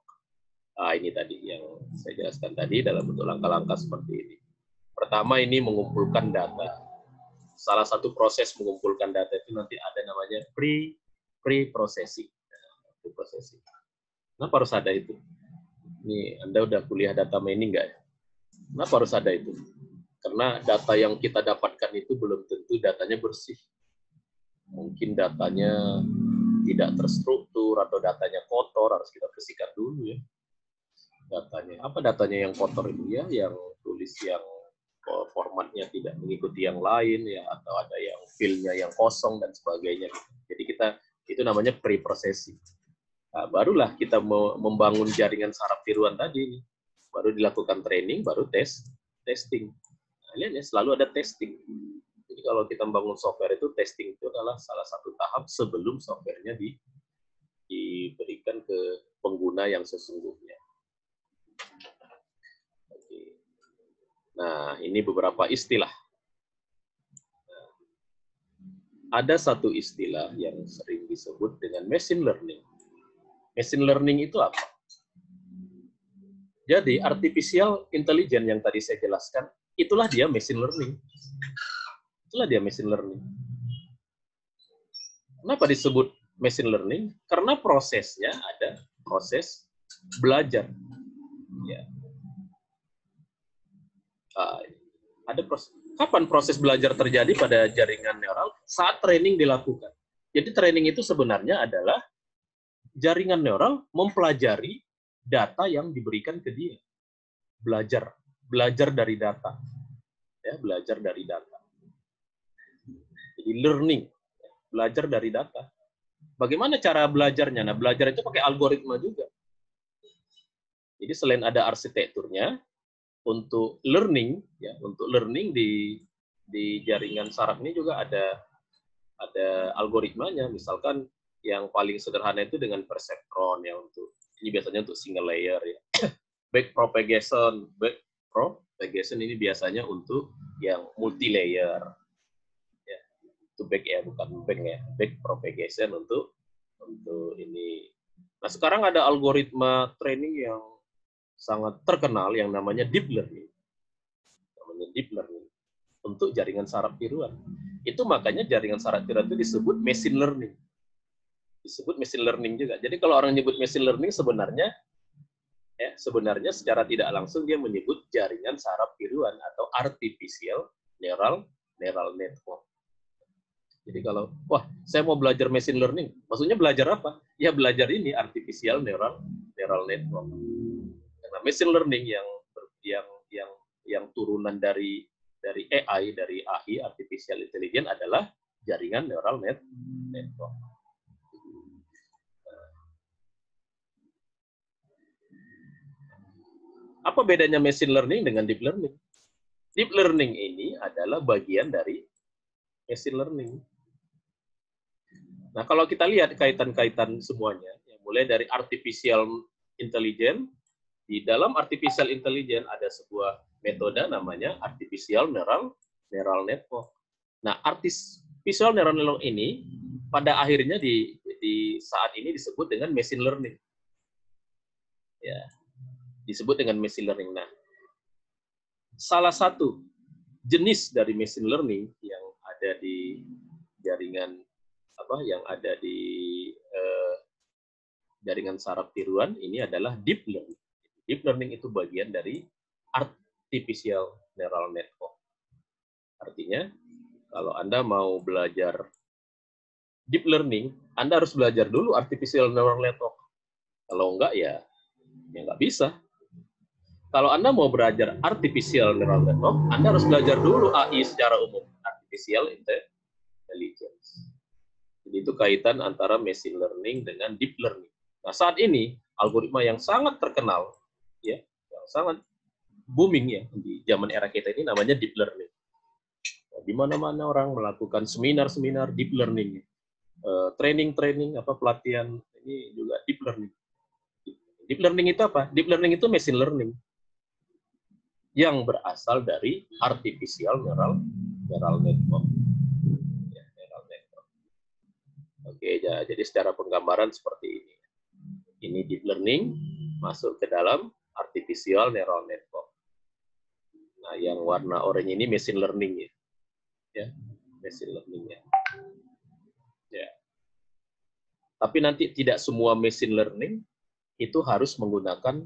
Speaker 1: Nah, ini tadi yang saya jelaskan tadi dalam bentuk langkah-langkah seperti ini. Pertama, ini mengumpulkan data. Salah satu proses mengumpulkan data itu nanti ada namanya pre-processing. Kenapa harus ada itu? Ini Anda udah kuliah data mining nggak ya? Kenapa harus ada itu? Karena data yang kita dapatkan itu belum tentu datanya bersih. Mungkin datanya tidak terstruktur atau datanya kotor, harus kita bersihkan dulu ya. Datanya. Apa datanya yang kotor itu ya? Yang tulis yang formatnya tidak mengikuti yang lain ya, atau ada yang file-nya yang kosong dan sebagainya. Jadi kita itu namanya pre-processing. Nah, barulah kita membangun jaringan saraf tiruan tadi. Baru dilakukan training, baru testing. Nah, lihat ya, selalu ada testing. Jadi kalau kita membangun software itu, testing itu adalah salah satu tahap sebelum softwarenya diberikan ke pengguna yang sesungguhnya. Nah, ini beberapa istilah. Nah, ada satu istilah yang sering disebut dengan machine learning. Machine learning itu apa? Jadi, artificial intelligence yang tadi saya jelaskan, itulah dia machine learning. Itulah dia machine learning. Kenapa disebut machine learning? Karena prosesnya ada proses belajar. Ya. Ada proses. Kapan proses belajar terjadi pada jaringan neural? Saat training dilakukan. Jadi training itu sebenarnya adalah jaringan neural mempelajari data yang diberikan ke dia. Belajar dari data. Ya, belajar dari data. Jadi learning, belajar dari data. Bagaimana cara belajarnya? Nah, belajar itu pakai algoritma juga. Jadi selain ada arsitekturnya, untuk learning di jaringan saraf ini juga ada algoritmanya. Misalkan yang paling sederhana itu dengan perseptron ya, untuk ini biasanya untuk single layer ya. Back propagation ini biasanya untuk yang multi layer. Ya, itu back ya, bukan back ya. Back propagation untuk ini. Nah, sekarang ada algoritma training yang sangat terkenal yang namanya deep learning. Untuk jaringan saraf tiruan. Itu makanya jaringan saraf tiruan itu disebut machine learning. Disebut machine learning juga. Jadi kalau orang nyebut machine learning sebenarnya secara tidak langsung dia menyebut jaringan saraf tiruan atau artificial neural network. Jadi kalau saya mau belajar machine learning, maksudnya belajar apa? Ya belajar ini artificial neural network. Karena machine learning yang turunan dari AI, dari AI, artificial intelligence adalah jaringan neural network. Apa bedanya machine learning dengan deep learning? Deep learning ini adalah bagian dari machine learning. Nah, kalau kita lihat kaitan-kaitan semuanya, mulai dari artificial intelligence, di dalam artificial intelligence ada sebuah metode namanya artificial neural network. Nah, artificial neural network ini pada akhirnya di saat ini disebut dengan machine learning. Ya, disebut dengan machine learning. Nah, salah satu jenis dari machine learning yang ada di jaringan yang ada di jaringan saraf tiruan ini adalah deep learning. Deep learning itu bagian dari artificial neural network. Artinya, kalau Anda mau belajar deep learning, Anda harus belajar dulu artificial neural network. Kalau enggak, ya nggak bisa. Kalau Anda mau belajar artificial neural network, Anda harus belajar dulu AI secara umum, artificial intelligence. Jadi itu kaitan antara machine learning dengan deep learning. Nah, saat ini algoritma yang sangat terkenal, ya, yang sangat booming ya di zaman era kita ini namanya deep learning. Nah, di mana-mana orang melakukan seminar-seminar deep learning, training-training apa pelatihan ini juga deep learning. Deep learning itu apa? Deep learning itu machine learning yang berasal dari artificial neural network. Ya, neural network. Oke, jadi secara penggambaran seperti ini. Ini deep learning masuk ke dalam artificial neural network. Nah, yang warna oranye ini machine learning ya, machine learning ya. Ya. Tapi nanti tidak semua machine learning itu harus menggunakan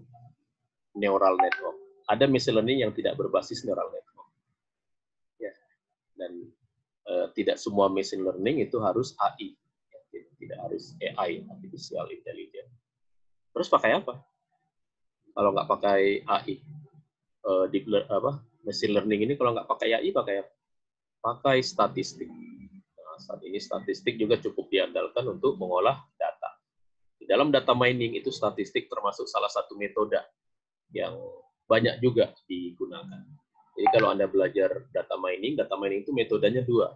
Speaker 1: neural network. Ada machine learning yang tidak berbasis neural network. Ya. Dan tidak semua machine learning itu harus AI. Ya. Tidak harus AI, artificial intelligence. Terus pakai apa? Kalau nggak pakai AI, machine learning ini kalau nggak pakai AI, pakai apa? Pakai statistik. Nah, saat ini statistik juga cukup diandalkan untuk mengolah data. Di dalam data mining itu statistik termasuk salah satu metode yang banyak juga digunakan. Jadi kalau Anda belajar data mining itu metodenya dua.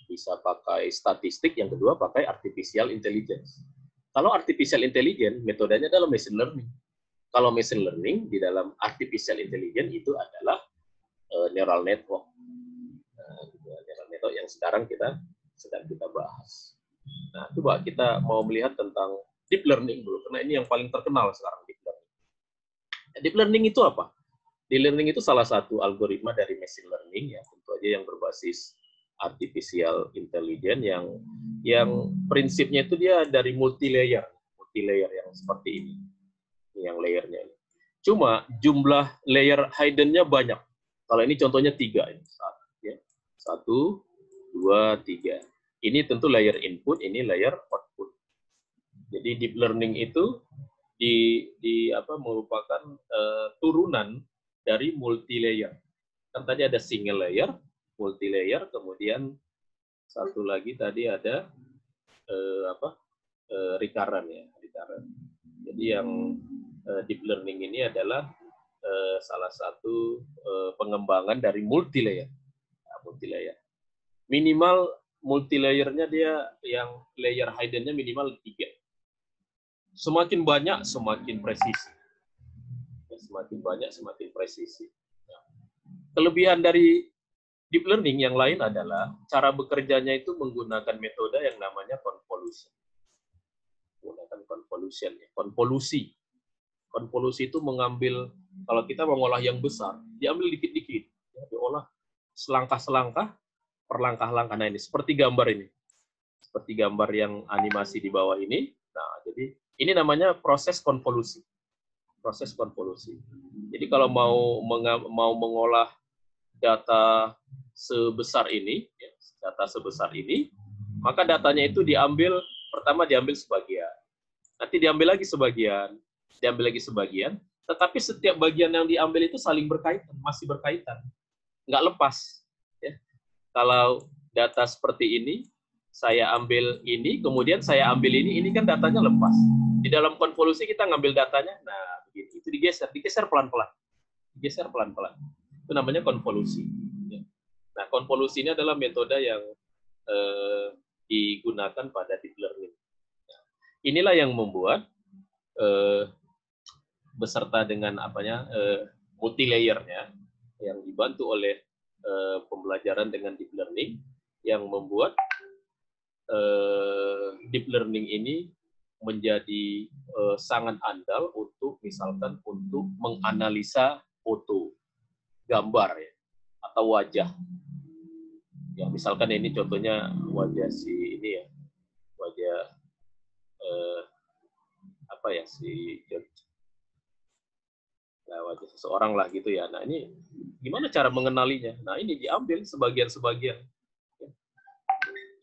Speaker 1: Bisa pakai statistik, yang kedua pakai artificial intelligence. Kalau artificial intelligence, metodenya adalah machine learning. Kalau machine learning, di dalam artificial intelligence itu adalah neural network. Neural network yang sekarang kita sedang kita bahas. Nah, coba kita mau melihat tentang deep learning dulu, karena ini yang paling terkenal sekarang, deep learning. Deep learning itu apa? Deep learning itu salah satu algoritma dari machine learning, ya, tentu aja yang berbasis artificial intelligence yang prinsipnya itu dia dari multi layer yang seperti ini, yang layernya ini. Cuma jumlah layer hidden-nya banyak. Kalau ini contohnya 3, ini 1, 2, 3. Ini tentu layer input, ini layer output. Jadi deep learning itu merupakan turunan dari multi layer. Kan tadi ada single layer, multi layer, kemudian satu lagi tadi ada recurrent ya, recurrent. Jadi yang deep learning ini adalah salah satu pengembangan dari multi layer. Nah, multi layer. Minimal multi layernya dia yang layer hidden-nya minimal 3. Semakin banyak, semakin presisi. Semakin banyak, semakin presisi. Kelebihan dari deep learning yang lain adalah cara bekerjanya itu menggunakan metode yang namanya convolution. Menggunakan convolution, ya. Konvolusi itu mengambil, kalau kita mengolah yang besar, diambil dikit-dikit, ya, diolah selangkah-selangkah, perlangkah-langkah. Nah, ini seperti gambar ini. Seperti gambar yang animasi di bawah ini. Nah, jadi ini namanya proses konvolusi. Proses konvolusi. Jadi kalau mau mengolah data sebesar ini, ya, data sebesar ini, maka datanya itu pertama diambil sebagian, nanti diambil lagi sebagian, tetapi setiap bagian yang diambil itu saling berkaitan, masih berkaitan, nggak lepas. Ya. Kalau data seperti ini, saya ambil ini, kemudian saya ambil ini kan datanya lepas. Di dalam konvolusi kita ngambil datanya, nah begini, itu digeser pelan-pelan. Itu namanya konvolusi. Nah, konvolusi ini adalah metode yang digunakan pada deep learning. Inilah yang membuat beserta dengan multi layernya yang dibantu oleh pembelajaran dengan deep learning yang membuat deep learning ini menjadi sangat andal untuk misalkan untuk menganalisa foto, gambar ya, atau wajah. Ya, misalkan ini contohnya wajah si ini ya, wajah wajah seseorang lah gitu ya. Nah, ini gimana cara mengenalinya? Nah, ini diambil sebagian-sebagian.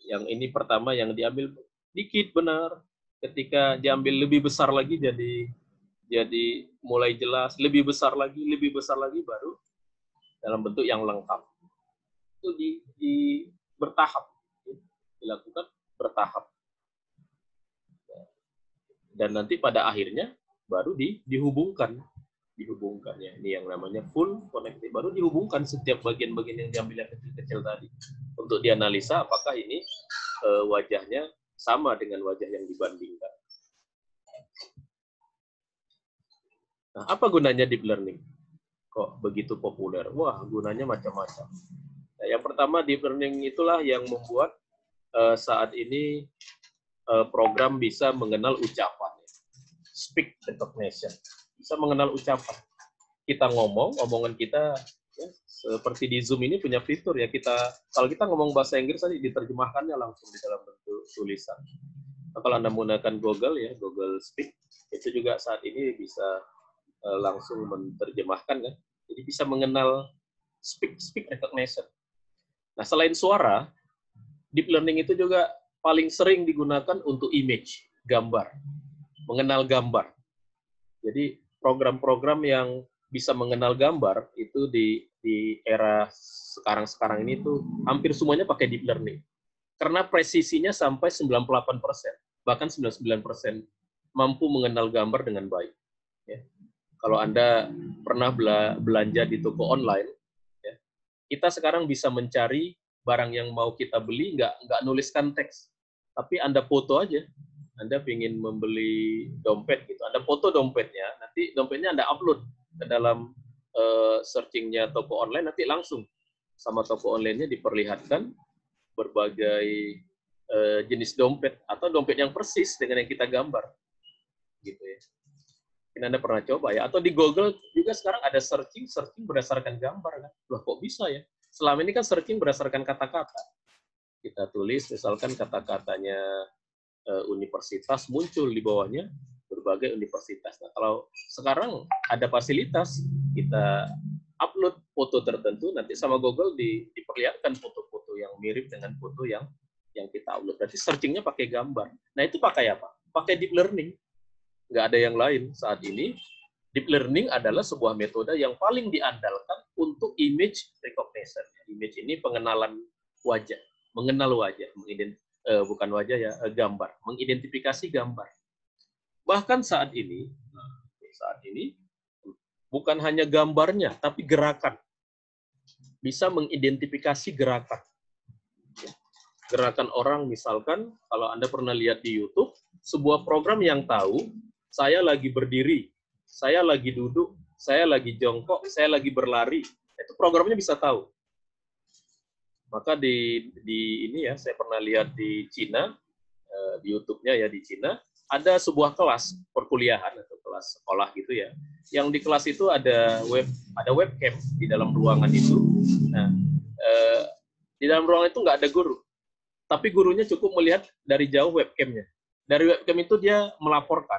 Speaker 1: Yang ini pertama yang diambil dikit benar. Ketika diambil lebih besar lagi jadi mulai jelas, lebih besar lagi baru dalam bentuk yang lengkap. Itu bertahap, dilakukan bertahap. dan nanti pada akhirnya baru dihubungkan ya. Ini yang namanya full connected, baru dihubungkan setiap bagian-bagian yang diambil yang kecil-kecil tadi untuk dianalisa apakah ini wajahnya sama dengan wajah yang dibandingkan. Nah, apa gunanya deep learning? Kok begitu populer? Wah, gunanya macam-macam. Nah, yang pertama, deep learning itulah yang membuat saat ini program bisa mengenal ucapan, speak recognition, bisa mengenal ucapan. Kita ngomong, omongan kita ya, seperti di Zoom ini punya fitur ya, kalau kita ngomong bahasa Inggris tadi diterjemahkannya langsung di dalam bentuk tulisan. Nah, kalau Anda menggunakan Google ya, Google Speak, itu juga saat ini bisa langsung menerjemahkan kan. Jadi bisa mengenal speak recognition. Nah, selain suara, deep learning itu juga paling sering digunakan untuk image, gambar, mengenal gambar. Jadi program-program yang bisa mengenal gambar itu di era sekarang ini tuh hampir semuanya pakai deep learning. Karena presisinya sampai 98%, bahkan 99% mampu mengenal gambar dengan baik. Ya. Kalau Anda pernah belanja di toko online, ya, kita sekarang bisa mencari barang yang mau kita beli, nggak nuliskan teks, tapi Anda foto aja. Anda ingin membeli dompet gitu, Anda foto dompetnya, nanti dompetnya Anda upload ke dalam searchingnya toko online, nanti langsung sama toko online-nya diperlihatkan berbagai jenis dompet atau dompet yang persis dengan yang kita gambar, gitu ya. Mungkin Anda pernah coba ya, atau di Google juga sekarang ada searching berdasarkan gambar kan? Loh kok bisa ya? Selama ini kan searching berdasarkan kata-kata. Kita tulis misalkan kata-katanya universitas, muncul di bawahnya berbagai universitas. Nah, kalau sekarang ada fasilitas, kita upload foto tertentu, nanti sama Google diperlihatkan foto-foto yang mirip dengan foto yang kita upload. Berarti searchingnya pakai gambar. Nah, itu pakai apa? Pakai deep learning. Nggak ada yang lain saat ini. Deep learning adalah sebuah metode yang paling diandalkan untuk image recognition. Image ini pengenalan wajah, mengenal wajah, bukan wajah ya, gambar, mengidentifikasi gambar. Bahkan saat ini bukan hanya gambarnya, tapi gerakan. Bisa mengidentifikasi gerakan. Gerakan orang misalkan, kalau Anda pernah lihat di YouTube, sebuah program yang tahu, saya lagi berdiri, saya lagi duduk, saya lagi jongkok, saya lagi berlari, itu programnya bisa tahu. Maka di ini ya, saya pernah lihat di Cina, di YouTube-nya ya di Cina, ada sebuah kelas perkuliahan atau kelas sekolah gitu ya. Yang di kelas itu ada webcam di dalam ruangan itu. Nah, di dalam ruangan itu nggak ada guru, tapi gurunya cukup melihat dari jauh webcamnya. Dari webcam itu dia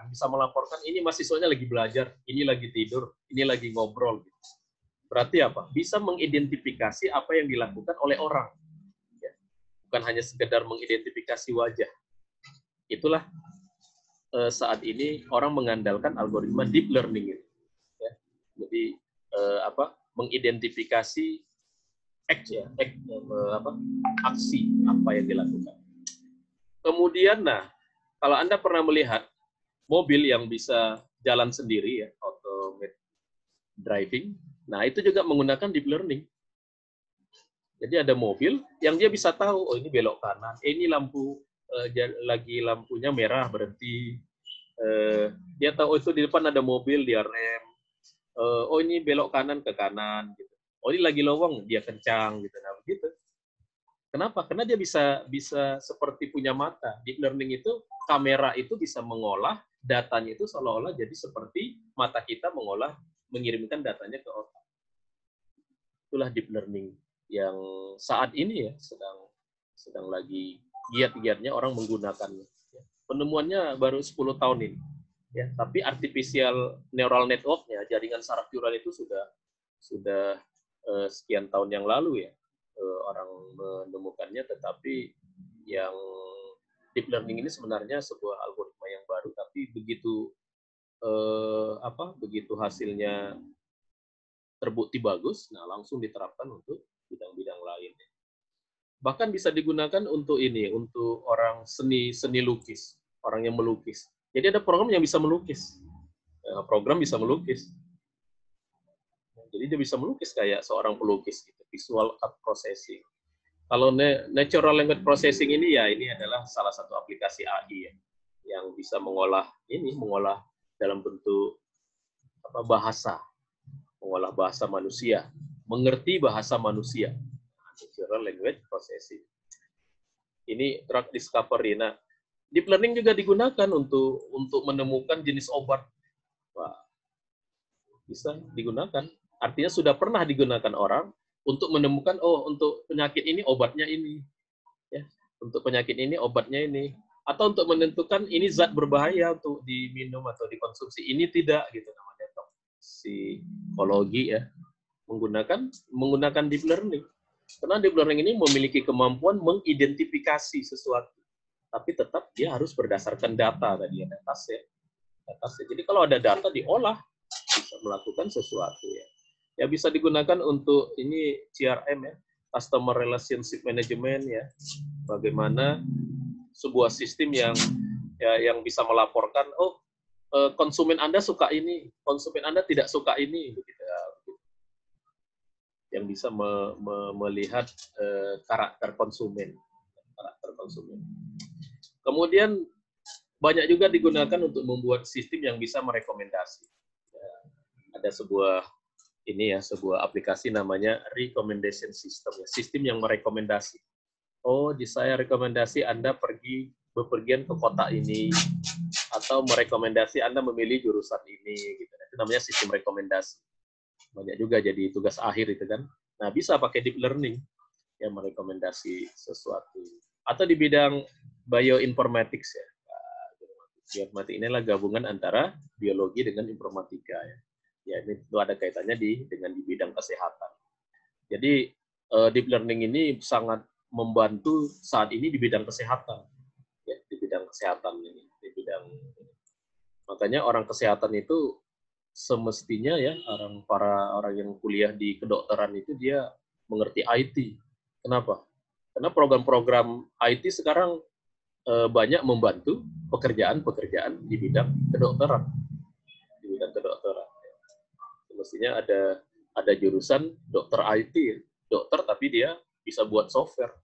Speaker 1: bisa melaporkan ini mahasiswanya lagi belajar, ini lagi tidur, ini lagi ngobrol. Berarti apa? Bisa mengidentifikasi apa yang dilakukan oleh orang. Ya. Bukan hanya sekedar mengidentifikasi wajah. Itulah saat ini orang mengandalkan algoritma deep learning. Ya. Jadi mengidentifikasi aksi apa yang dilakukan. Kemudian, kalau Anda pernah melihat mobil yang bisa jalan sendiri ya, automated driving, nah itu juga menggunakan deep learning. Jadi ada mobil yang dia bisa tahu, oh ini belok kanan, ini lagi lampunya merah berhenti. Dia tahu, oh itu di depan ada mobil, dia rem. Oh ini belok kanan ke kanan gitu. Oh ini lagi lowong, dia kencang gitu. Nah begitu. Kenapa? Karena dia bisa seperti punya mata. Deep learning itu, kamera itu bisa mengolah datanya itu seolah-olah jadi seperti mata kita mengirimkan datanya ke otak. Itulah deep learning yang saat ini ya sedang lagi giat-giatnya orang menggunakannya. Penemuannya baru 10 tahun ini. Ya, tapi artificial neural network-nya, jaringan saraf neural itu sudah sekian tahun yang lalu ya orang menemukannya, tetapi yang deep learning ini sebenarnya sebuah algoritma yang baru, tapi begitu hasilnya terbukti bagus, nah langsung diterapkan untuk bidang-bidang lain. Bahkan bisa digunakan untuk orang seni lukis, orang yang melukis. Jadi ada program yang bisa melukis. Program bisa melukis. Jadi dia bisa melukis kayak seorang pelukis, gitu. Visual art processing. Kalau natural language processing ini ya ini adalah salah satu aplikasi AI ya, yang bisa mengolah dalam bentuk bahasa, mengolah bahasa manusia, mengerti bahasa manusia. Natural language processing. Ini drug discovery. Nah, deep learning juga digunakan untuk menemukan jenis obat. Wah, bisa digunakan. Artinya sudah pernah digunakan orang untuk menemukan, untuk penyakit ini obatnya ini, ya, untuk penyakit ini obatnya ini, atau untuk menentukan ini zat berbahaya untuk diminum atau dikonsumsi, ini tidak, gitu namanya toksikologi ya, menggunakan deep learning. Karena deep learning ini memiliki kemampuan mengidentifikasi sesuatu, tapi tetap dia harus berdasarkan data tadi, ada atasnya. Jadi kalau ada data diolah, bisa melakukan sesuatu ya. Ya bisa digunakan untuk ini CRM ya, Customer Relationship Management ya. Bagaimana sebuah sistem yang bisa melaporkan, konsumen Anda suka ini, konsumen Anda tidak suka ini, begitu ya. Yang bisa melihat karakter konsumen. Kemudian banyak juga digunakan untuk membuat sistem yang bisa merekomendasi. Ya, ada sebuah aplikasi namanya recommendation system, ya, sistem yang merekomendasi. Saya rekomendasi Anda bepergian ke kota ini, atau merekomendasi Anda memilih jurusan ini, gitu. Itu namanya sistem rekomendasi. Banyak juga jadi tugas akhir itu kan. Nah, bisa pakai deep learning yang merekomendasi sesuatu. Atau di bidang bioinformatics ya. Bioinformatik inilah gabungan antara biologi dengan informatika ya. Ya, ini itu ada kaitannya dengan di bidang kesehatan. Jadi deep learning ini sangat membantu saat ini di bidang kesehatan. Ya, di bidang kesehatan ini, makanya orang kesehatan itu semestinya ya, orang yang kuliah di kedokteran itu dia mengerti IT. Kenapa? Karena program-program IT sekarang banyak membantu pekerjaan-pekerjaan di bidang kedokteran. Mestinya ada jurusan dokter IT, dokter tapi dia bisa buat software.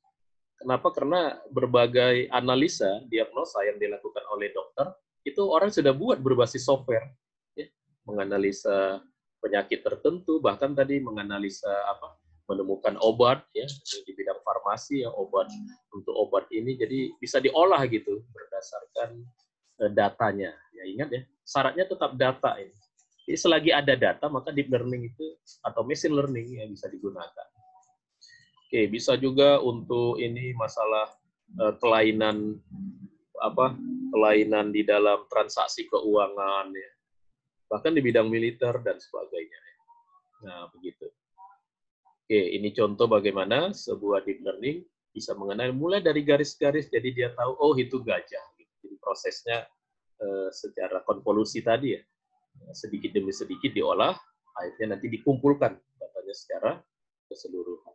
Speaker 1: Kenapa? Karena berbagai analisa, diagnosa yang dilakukan oleh dokter, itu orang sudah buat berbasis software. Ya. Menganalisa penyakit tertentu, bahkan tadi menganalisa menemukan obat, ya, di bidang farmasi, ya, obat untuk obat ini, jadi bisa diolah gitu, berdasarkan datanya. Ya, ingat ya, syaratnya tetap data ini. Jadi selagi ada data, maka deep learning itu atau machine learning yang bisa digunakan. Oke, bisa juga untuk ini masalah kelainan di dalam transaksi keuangan ya. Bahkan di bidang militer dan sebagainya. Nah, begitu. Oke, ini contoh bagaimana sebuah deep learning bisa mengenal mulai dari garis-garis, jadi dia tahu itu gajah. Jadi prosesnya secara konvolusi tadi ya. Sedikit demi sedikit diolah, akhirnya nanti dikumpulkan datanya secara keseluruhan.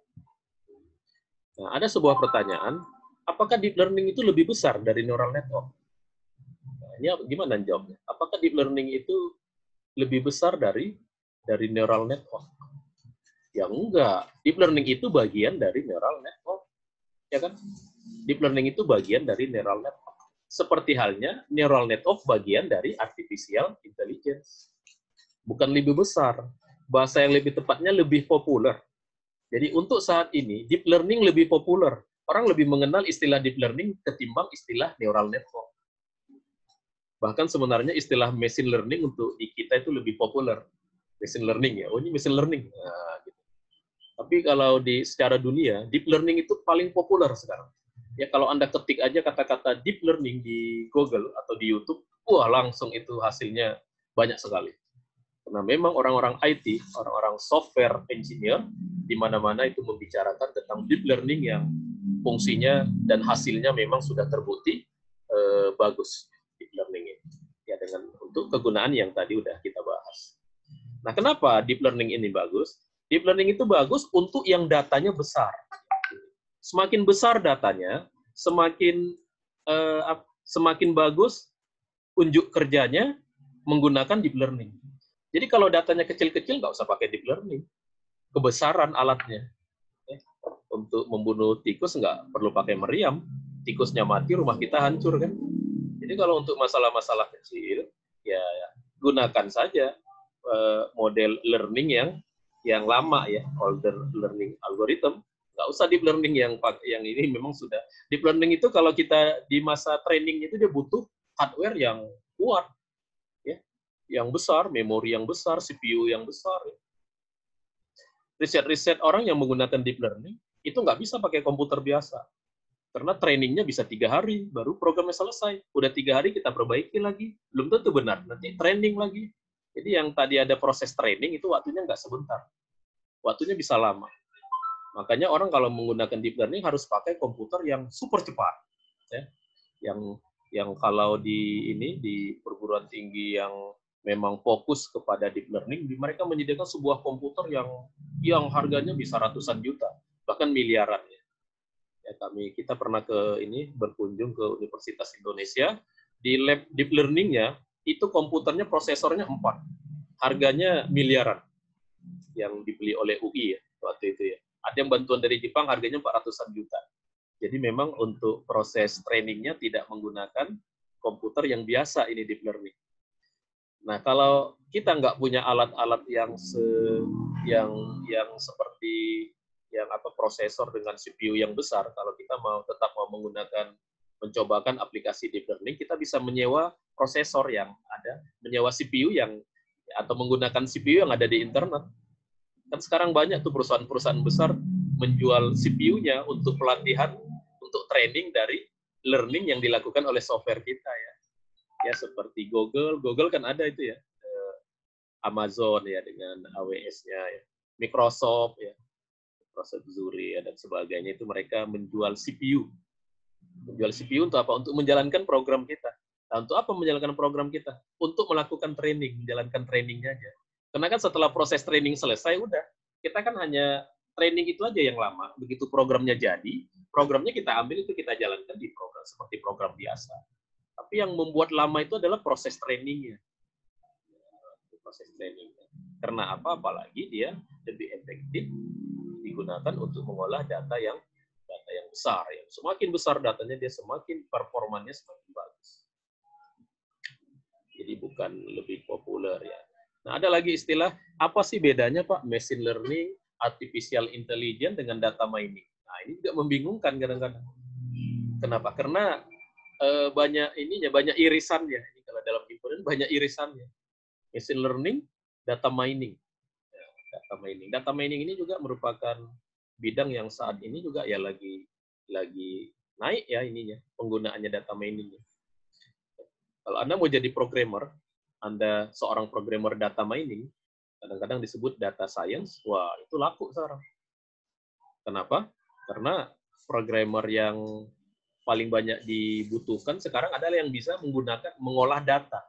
Speaker 1: Nah, ada sebuah pertanyaan, apakah deep learning itu lebih besar dari neural network? Nah, ini gimana jawabnya? Apakah deep learning itu lebih besar dari neural network? Ya enggak. Deep learning itu bagian dari neural network. Ya kan? Deep learning itu bagian dari neural network. Seperti halnya neural network bagian dari artificial intelligence. Bukan lebih besar. Bahasa yang lebih tepatnya lebih populer. Jadi untuk saat ini, deep learning lebih populer. Orang lebih mengenal istilah deep learning ketimbang istilah neural network. Bahkan sebenarnya istilah machine learning untuk di kita itu lebih populer. Machine learning ya, ini machine learning. Nah, gitu. Tapi kalau secara dunia, deep learning itu paling populer sekarang. Ya kalau Anda ketik aja kata-kata deep learning di Google atau di YouTube, wah langsung itu hasilnya banyak sekali. Karena memang orang-orang IT, orang-orang software engineer, di mana-mana itu membicarakan tentang deep learning yang fungsinya dan hasilnya memang sudah terbukti bagus deep learning ini. Ya dengan untuk kegunaan yang tadi udah kita bahas. Nah, kenapa deep learning ini bagus? Deep learning itu bagus untuk yang datanya besar. Semakin besar datanya, semakin bagus unjuk kerjanya menggunakan deep learning. Jadi kalau datanya kecil-kecil nggak usah pakai deep learning. Kebesaran alatnya. Untuk membunuh tikus nggak perlu pakai meriam. Tikusnya mati, rumah kita hancur kan. Jadi kalau untuk masalah-masalah kecil, ya gunakan saja model learning yang lama ya, older learning algorithm. Nggak usah deep learning yang ini memang sudah. Deep learning itu kalau kita di masa training itu dia butuh hardware yang kuat, ya, yang besar, memori yang besar, CPU yang besar. Ya. Riset-riset orang yang menggunakan deep learning itu nggak bisa pakai komputer biasa. Karena trainingnya bisa 3 hari, baru programnya selesai. Udah 3 hari kita perbaiki lagi. Belum tentu benar, nanti training lagi. Jadi yang tadi ada proses training itu waktunya nggak sebentar. Waktunya bisa lama. Makanya orang kalau menggunakan deep learning harus pakai komputer yang super cepat. Ya. Yang kalau di perguruan tinggi yang memang fokus kepada deep learning, mereka menyediakan sebuah komputer yang harganya bisa ratusan juta, bahkan miliaran. Ya, kita pernah berkunjung ke Universitas Indonesia, di lab deep learning-nya itu komputernya prosesornya 4, harganya miliaran yang dibeli oleh UI ya waktu itu ya. Ada yang bantuan dari Jepang harganya 400-an juta. Jadi memang untuk proses trainingnya tidak menggunakan komputer yang biasa ini deep learning. Nah kalau kita nggak punya alat-alat yang seperti prosesor dengan CPU yang besar, kalau kita tetap mau mencobakan aplikasi deep learning, kita bisa menyewa prosesor yang ada, menyewa CPU atau menggunakan CPU yang ada di internet. Kan sekarang banyak tuh perusahaan-perusahaan besar menjual CPU-nya untuk pelatihan, untuk training dari learning yang dilakukan oleh software kita ya. Ya seperti Google kan ada itu ya, Amazon ya dengan AWS-nya ya, Microsoft ya, Microsoft Azure dan sebagainya, itu mereka menjual CPU. Menjual CPU untuk apa? Untuk menjalankan program kita. Nah, untuk apa menjalankan program kita? Untuk melakukan training, menjalankan trainingnya aja. Karena kan setelah proses training selesai, udah. Kita kan hanya training itu aja yang lama. Begitu programnya jadi, programnya kita ambil itu kita jalankan di program, seperti program biasa. Tapi yang membuat lama itu adalah proses trainingnya. Proses trainingnya. Karena apa? Apalagi dia lebih efektif digunakan untuk mengolah data yang besar. Ya. Semakin besar datanya, dia semakin performanya semakin bagus. Jadi bukan lebih populer ya. Nah, ada lagi istilah, apa sih bedanya Pak machine learning, artificial intelligence dengan data mining? Nah, ini juga membingungkan kadang-kadang. Kenapa? Karena banyak irisannya. Ini kalau dalam himpunan banyak irisannya. Machine learning, data mining. Ya, data mining ini juga merupakan bidang yang saat ini juga ya lagi naik ya ininya, penggunaannya data mining. Kalau Anda mau jadi programmer, Anda seorang programmer data mining, kadang-kadang disebut data science, wah itu laku sekarang. Kenapa? Karena programmer yang paling banyak dibutuhkan sekarang adalah yang bisa mengolah data.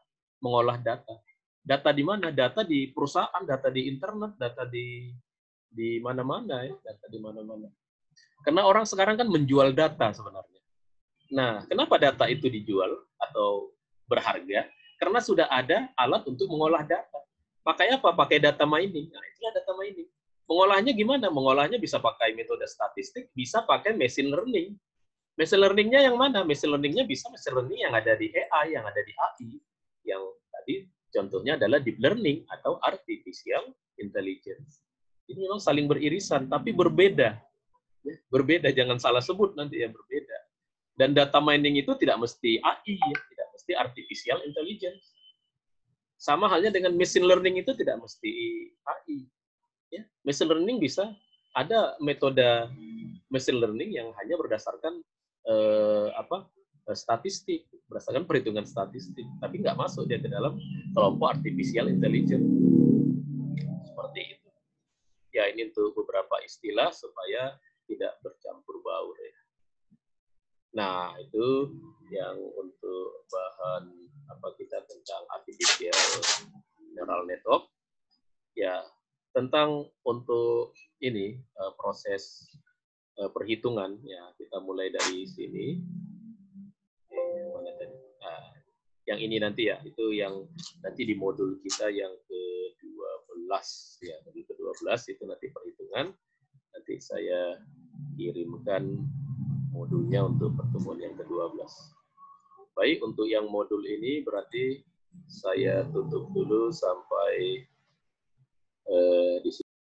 Speaker 1: Data di mana? Data di perusahaan, data di internet, data di mana-mana ya, data di mana-mana. Karena orang sekarang kan menjual data sebenarnya. Nah, kenapa data itu dijual atau berharga? Karena sudah ada alat untuk mengolah data. Pakai apa? Pakai data mining. Nah, itulah data mining. Mengolahnya gimana? Mengolahnya bisa pakai metode statistik, bisa pakai machine learning. Machine learning-nya yang mana? Machine learning-nya bisa machine learning yang ada di AI, yang ada di AI. Yang tadi contohnya adalah deep learning atau artificial intelligence. Ini memang saling beririsan, tapi berbeda. Berbeda, jangan salah sebut nanti ya, berbeda. Dan data mining itu tidak mesti AI, ya, tidak mesti artificial intelligence. Sama halnya dengan machine learning itu tidak mesti AI. Ya, machine learning bisa ada metode machine learning yang hanya berdasarkan statistik, berdasarkan perhitungan statistik, tapi nggak masuk dia ke dalam kelompok artificial intelligence. Seperti itu. Ya, ini untuk beberapa istilah supaya tidak bercampur baur ya. Nah, itu yang untuk bahan kita tentang artificial neural network. Ya, tentang untuk ini proses perhitungan ya, kita mulai dari sini. Nah, yang ini nanti ya, itu yang nanti di modul kita yang ke-12 ya, modul ke-12 itu nanti perhitungan. Nanti saya kirimkan modulnya untuk pertemuan yang ke-12. Baik, untuk yang modul ini berarti saya tutup dulu sampai di sini.